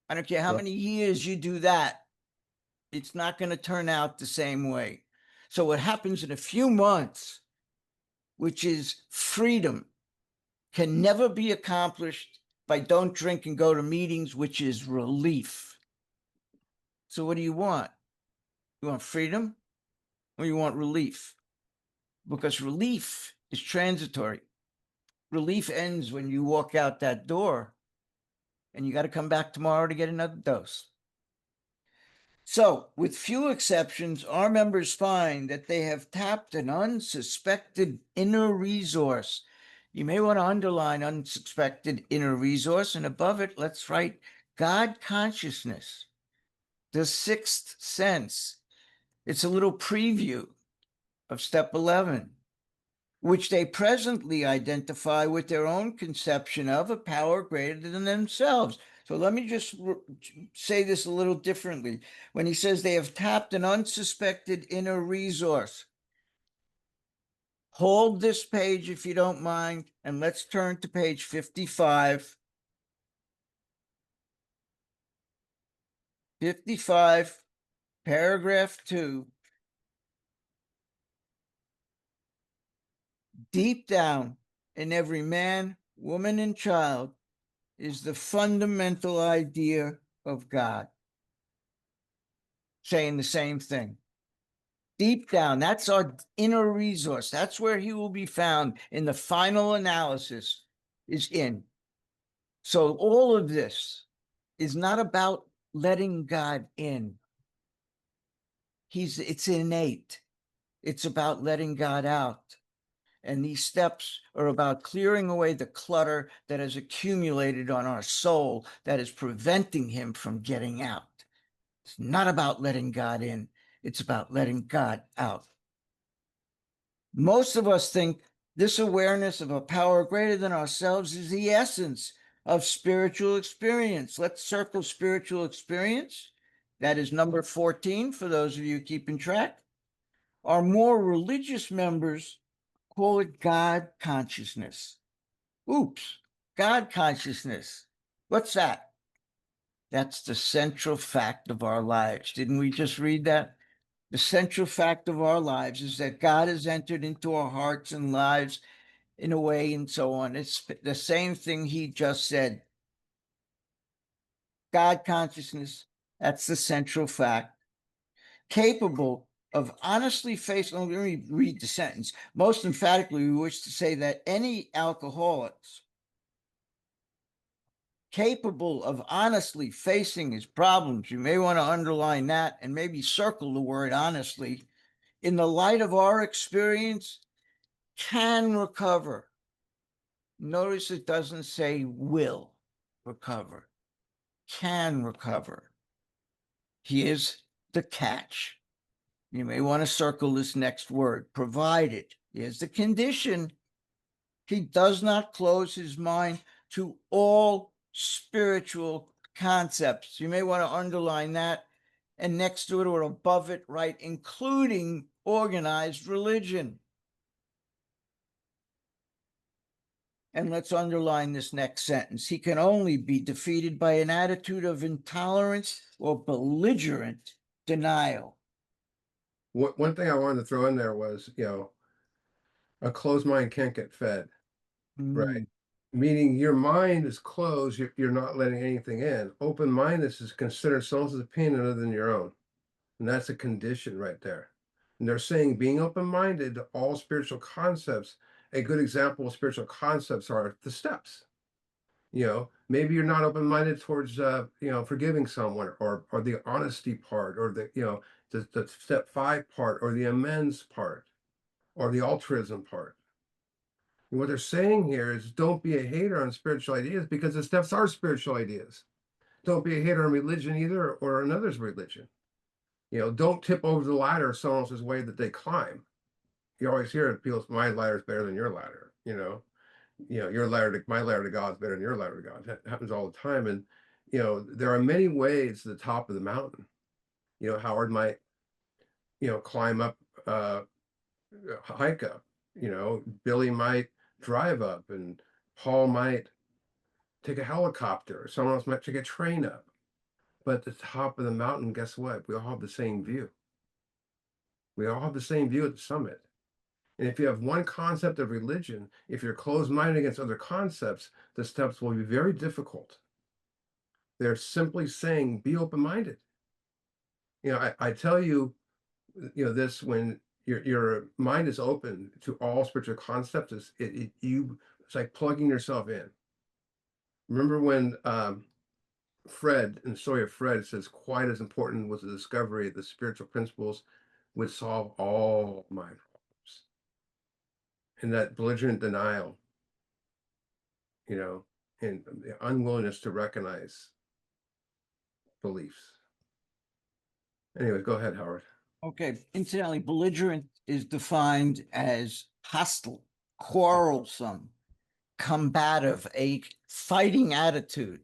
I don't care how Right. many years you do that, it's not going to turn out the same way. So what happens in a few months, which is freedom, can never be accomplished by don't drink and go to meetings, which is relief. So what do you want? You want freedom or you want relief? Because relief is transitory. Relief ends when you walk out that door and you got to come back tomorrow to get another dose. So, with few exceptions, our members find that they have tapped an unsuspected inner resource. You may want to underline unsuspected inner resource, and above it, let's write God consciousness, the sixth sense. It's a little preview of step 11, which they presently identify with their own conception of a power greater than themselves. So let me just say this a little differently. When he says they have tapped an unsuspected inner resource, hold this page if you don't mind, and let's turn to page 55. 55, paragraph 2. Deep down in every man, woman, and child is the fundamental idea of God. Saying the same thing. Deep down, that's our inner resource. That's where he will be found in the final analysis is in. So all of this is not about letting God in. It's innate. It's about letting God out. And these steps are about clearing away the clutter that has accumulated on our soul that is preventing him from getting out. It's not about letting God in. It's about letting God out. Most of us think this awareness of a power greater than ourselves is the essence of spiritual experience. Let's circle spiritual experience. That is number 14 for those of you keeping track. Our more religious members call it God consciousness. Oops, God consciousness. What's that? That's the central fact of our lives. Didn't we just read that? The central fact of our lives is that God has entered into our hearts and lives in a way and so on. It's the same thing he just said. God consciousness, that's the central fact. Capable of honestly facing, let me read the sentence. Most emphatically, we wish to say that any alcoholics capable of honestly facing his problems, you may want to underline that and maybe circle the word honestly, in the light of our experience, can recover. Notice it doesn't say will recover, can recover. Here's the catch. You may want to circle this next word, provided. Here's the condition. He does not close his mind to all spiritual concepts. You may want to underline that. And next to it or above it, right, including organized religion. And let's underline this next sentence. He can only be defeated by an attitude of intolerance or belligerent denial. One thing I wanted to throw in there was, a closed mind can't get fed, right? Meaning your mind is closed, you're not letting anything in. Open-mindedness is considered someone else's opinion other than your own. And that's a condition right there. And they're saying being open-minded to all spiritual concepts, a good example of spiritual concepts are the steps. You know, maybe you're not open-minded towards, forgiving someone, or the honesty part, or the step 5 part, or the amends part, or the altruism part. And what they're saying here is don't be a hater on spiritual ideas, because the steps are spiritual ideas. Don't be a hater on religion either, or another's religion. Don't tip over the ladder of someone else's way that they climb. You always hear it, people's, my ladder is better than your ladder. Your ladder to my ladder to God is better than your ladder to God. That happens all the time. And there are many ways to the top of the mountain. Howard might climb up, hike up. Billy might drive up, and Paul might take a helicopter, or someone else might take a train up. But at the top of the mountain, guess what? We all have the same view. We all have the same view at the summit. And if you have one concept of religion, if you're closed-minded against other concepts, the steps will be very difficult. They're simply saying, be open-minded. I tell you, this, when your mind is open to all spiritual concepts, it's like plugging yourself in. Remember when Fred, in the story of Fred, says, quite as important was the discovery of the spiritual principles would solve all my problems. And that belligerent denial, and the unwillingness to recognize beliefs. Anyway, go ahead, Howard. Okay, incidentally, belligerent is defined as hostile, quarrelsome, combative, a fighting attitude.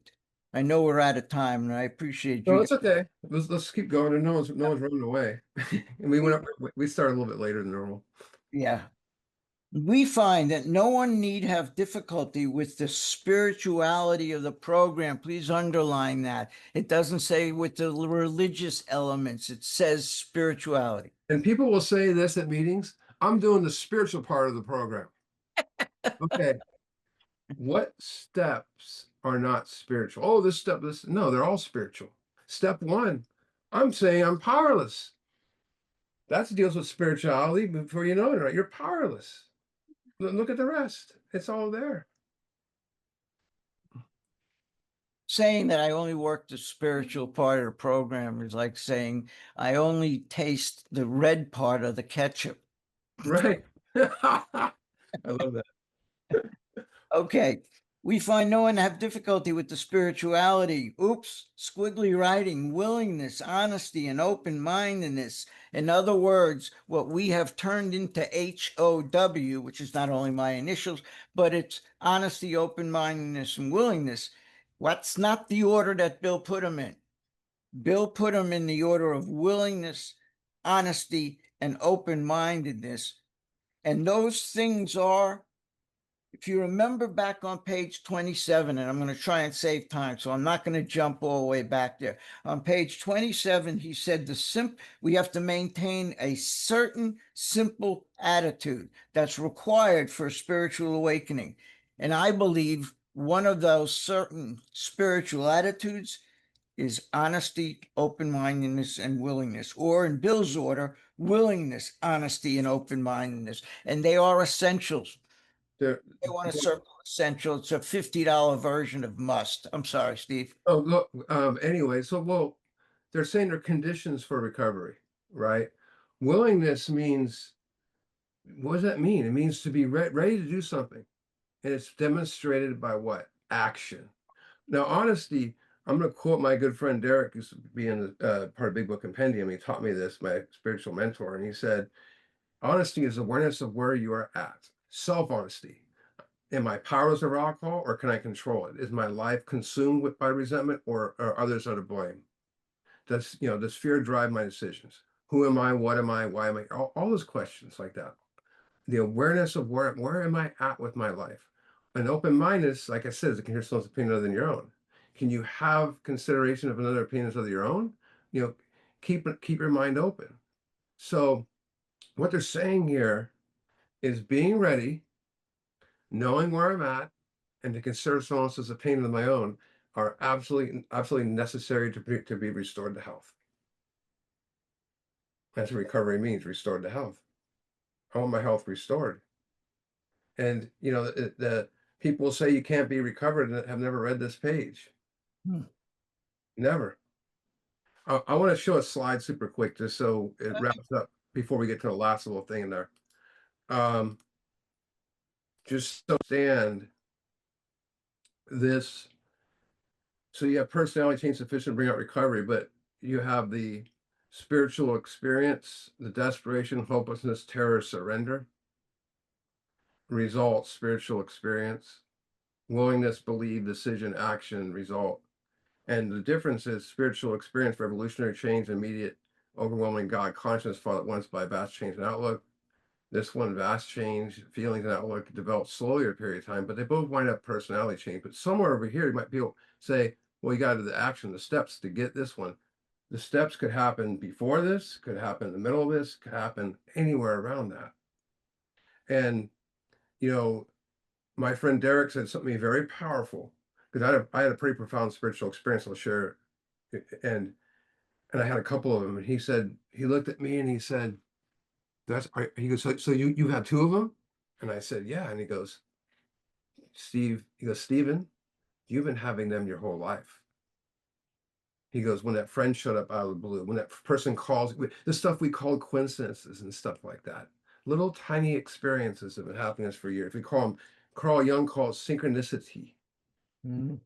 I know we're out of time, and I appreciate No, you. it's okay. Let's keep going. And no one's running away. And we started a little bit later than normal. Yeah. We find that no one need have difficulty with the spirituality of the program. Please underline that. It doesn't say with the religious elements, it says spirituality. And people will say this at meetings: I'm doing the spiritual part of the program. Okay. What steps are not spiritual? Oh, this step, no, they're all spiritual. Step 1, I'm saying I'm powerless. That deals with spirituality before you know it, right? You're powerless. Look at the rest. It's all there. Saying that I only work the spiritual part of the program is like saying I only taste the red part of the ketchup. Right. I love that. Okay. We find no one have difficulty with the spirituality. Oops, squiggly writing, willingness, honesty, and open-mindedness. In other words, what we have turned into HOW, which is not only my initials, but it's honesty, open-mindedness, and willingness. What's not the order that Bill put them in? Bill put them in the order of willingness, honesty, and open-mindedness. And those things are, if you remember back on page 27, and I'm going to try and save time, so I'm not going to jump all the way back there. On page 27, he said we have to maintain a certain simple attitude that's required for spiritual awakening. And I believe one of those certain spiritual attitudes is honesty, open-mindedness, and willingness, or in Bill's order, willingness, honesty, and open-mindedness. And they are essentials. There- They want to circle essential. It's a $50 version of must. I'm sorry, Steve. Oh, look, anyway, well, they're saying they're conditions for recovery, right? Willingness means, what does that mean? It means to be ready to do something. And it's demonstrated by what? Action. Now, honesty, I'm going to quote my good friend Derek, who's being part of Big Book Compendium. He taught me this, my spiritual mentor, and he said, honesty is awareness of where you are at. Self-honesty. Am I powerless over alcohol, or can I control it? Is my life consumed by resentment, or are others are to blame? Does fear drive my decisions? Who am I? What am I? Why am I? All those questions like that. The awareness of where am I at with my life? An open-mindedness, like I said, is, can hear someone's opinion other than your own. Can you have consideration of another opinions other than your own? Keep your mind open. So what they're saying here is being ready, knowing where I'm at, and to consider someone else's opinion of my own are absolutely necessary to be restored to health. That's what recovery means: restored to health. I want my health restored. And people say you can't be recovered and have never read this page. Hmm. Never. I want to show a slide super quick just so it Okay. wraps up before we get to the last little thing in there. Um, just so understand this. So you have personality change sufficient to bring out recovery, but you have the spiritual experience, the desperation, hopelessness, terror, surrender. Result, spiritual experience, willingness, believe, decision, action, result. And the difference is spiritual experience, revolutionary change, immediate, overwhelming God consciousness, followed at once by vast change in outlook. This one, vast change, feelings and outlook, developed slowly over a period of time, but they both wind up personality change. But somewhere over here, you might be able to say, well, you got to do the action, the steps to get this one. The steps could happen before this, could happen in the middle of this, could happen anywhere around that. And, you know, my friend Derek said something very powerful because I had a pretty profound spiritual experience I'll share. And I had a couple of them. And he said, he looked at me and he said, he goes, so you had two of them? And I said, yeah. And he goes, Stephen, you've been having them your whole life. He goes, when that friend showed up out of the blue, when that person calls, the stuff we call coincidences and stuff like that, little tiny experiences have been happening to us for years. We call them, Carl Jung calls synchronicity. Mhm.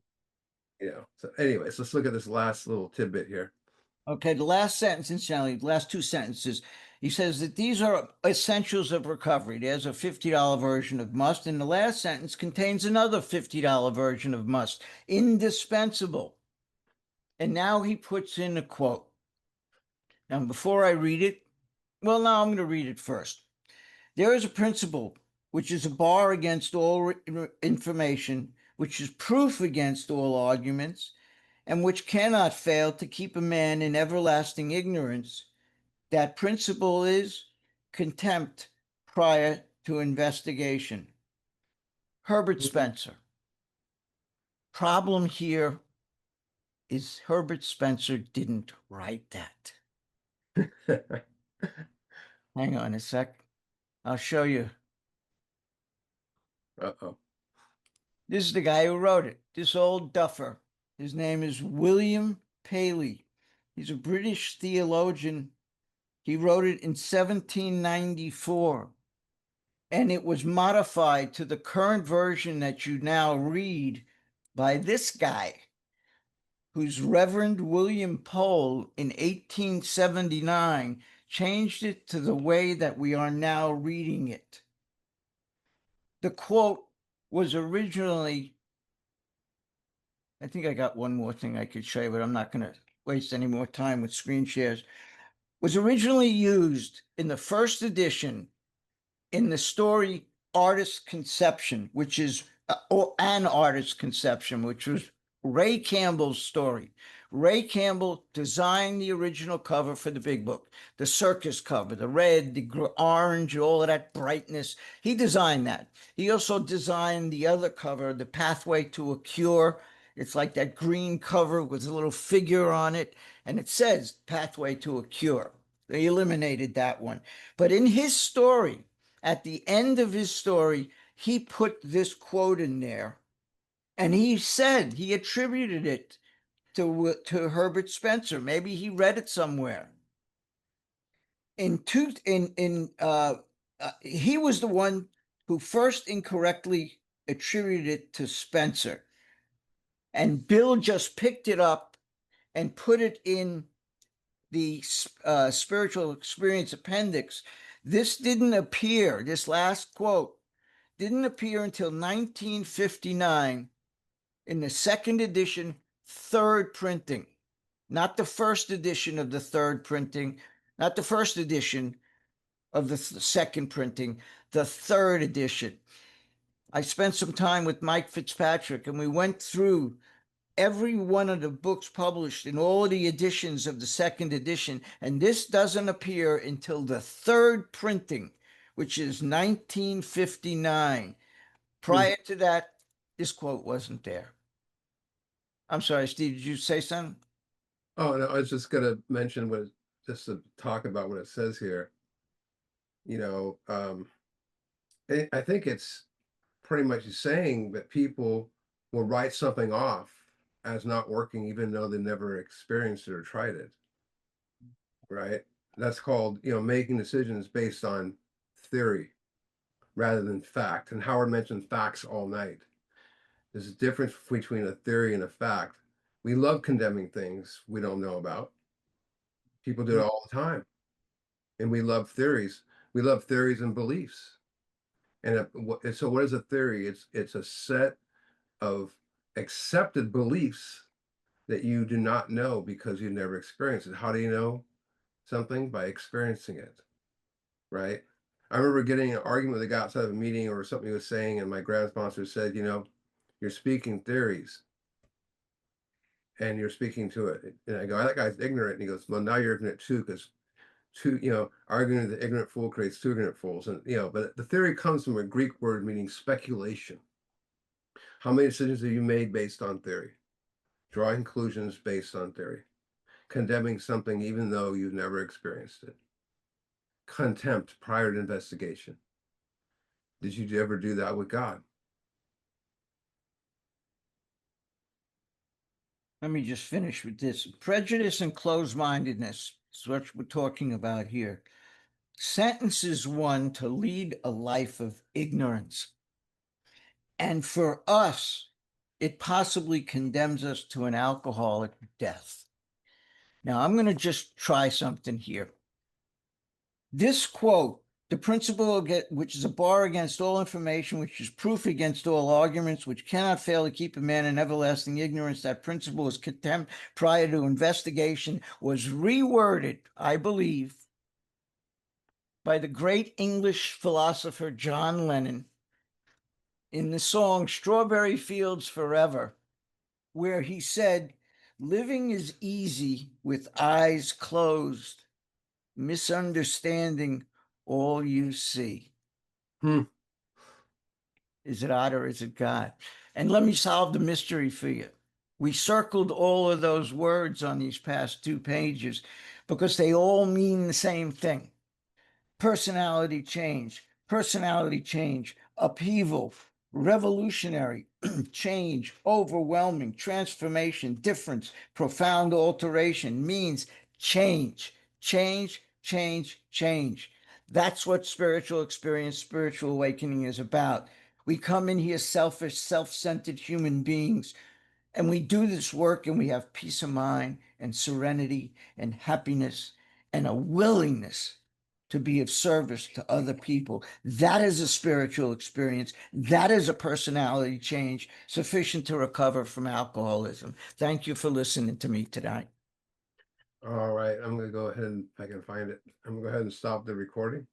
So anyways, let's look at this last little tidbit here. Okay, the last sentence, incidentally, the last two sentences, he says that these are essentials of recovery. There's a $50 version of must, and the last sentence contains another $50 version of must, indispensable. And now he puts in a quote. Now, before I read it, well, now I'm going to read it first. There is a principle which is a bar against all information, which is proof against all arguments, and which cannot fail to keep a man in everlasting ignorance. That principle is contempt prior to investigation. Herbert Spencer. Problem here is Herbert Spencer didn't write that. Hang on a sec. I'll show you. Uh-oh. This is the guy who wrote it, this old duffer. His name is William Paley. He's a British theologian. He wrote it in 1794. And it was modified to the current version that you now read by this guy, who's Reverend William Pole in 1879 changed it to the way that we are now reading it. The quote was originally, I think I got one more thing I could show you, but I'm not going to waste any more time with screen shares, was originally used in the first edition in the story Artist's Conception, which is or an Artist's Conception, which was Ray Campbell's story. Ray Campbell designed the original cover for the big book, the circus cover, the red, the orange, all of that brightness. He designed that. He also designed the other cover, The Pathway to a Cure. It's like that green cover with a little figure on it, and it says Pathway to a Cure. They eliminated that one. But in his story, at the end of his story, he put this quote in there, and he said he attributed it to Herbert Spencer. Maybe he read it somewhere. He was the one who first incorrectly attributed it to Spencer, and Bill just picked it up and put it in the spiritual experience appendix. This didn't appear, this last quote didn't appear until 1959 in the second edition, third printing, not the first edition of the third printing, not the first edition of the second printing, the third edition. I spent some time with Mike Fitzpatrick, and we went through every one of the books published in all of the editions of the second edition, and this doesn't appear until the third printing, which is 1959. Prior to that, this quote wasn't there. I'm sorry, Steve, did you say something? Oh, no, I was just gonna mention just to talk about what it says here. I think it's pretty much saying that people will write something off as not working, even though they never experienced it or tried it. Right? That's called, making decisions based on theory rather than fact. And Howard mentioned facts all night. There's a difference between a theory and a fact. We love condemning things we don't know about. People do it all the time. And we love theories. We love theories and beliefs. And so what is a theory? It's a set of accepted beliefs that you do not know because you've never experienced it. How do you know something? By experiencing it, right? I remember getting an argument with a guy outside of a meeting or something he was saying, and my grad sponsor said, you're speaking theories and you're speaking to it. And I go, that guy's ignorant. And he goes, well, now you're ignorant too, because arguing the ignorant fool creates two ignorant fools. And, but the theory comes from a Greek word meaning speculation. How many decisions have you made based on theory? Drawing conclusions based on theory. Condemning something even though you've never experienced it. Contempt prior to investigation. Did you ever do that with God? Let me just finish with this. Prejudice and closed-mindedness is what we're talking about here. Sentences one to lead a life of ignorance. And for us, it possibly condemns us to an alcoholic death. Now, I'm going to just try something here. This quote, the principle which is a bar against all information, which is proof against all arguments, which cannot fail to keep a man in everlasting ignorance, that principle is contempt prior to investigation, was reworded, I believe, by the great English philosopher John Lennon in the song Strawberry Fields Forever, where he said, living is easy with eyes closed, misunderstanding all you see. Is it odd or is it God? And let me solve the mystery for you. We circled all of those words on these past 2 pages because they all mean the same thing. Personality change, upheaval, revolutionary, change, overwhelming, transformation, difference, profound alteration, means change, change, change, change. That's what spiritual experience, spiritual awakening is about. We come in here selfish, self-centered human beings, and we do this work and we have peace of mind and serenity and happiness and a willingness to be of service to other people. That is a spiritual experience. That is a personality change sufficient to recover from alcoholism. Thank you for listening to me tonight. All right, I'm going to go ahead and, if I can find it, I'm going to go ahead and stop the recording.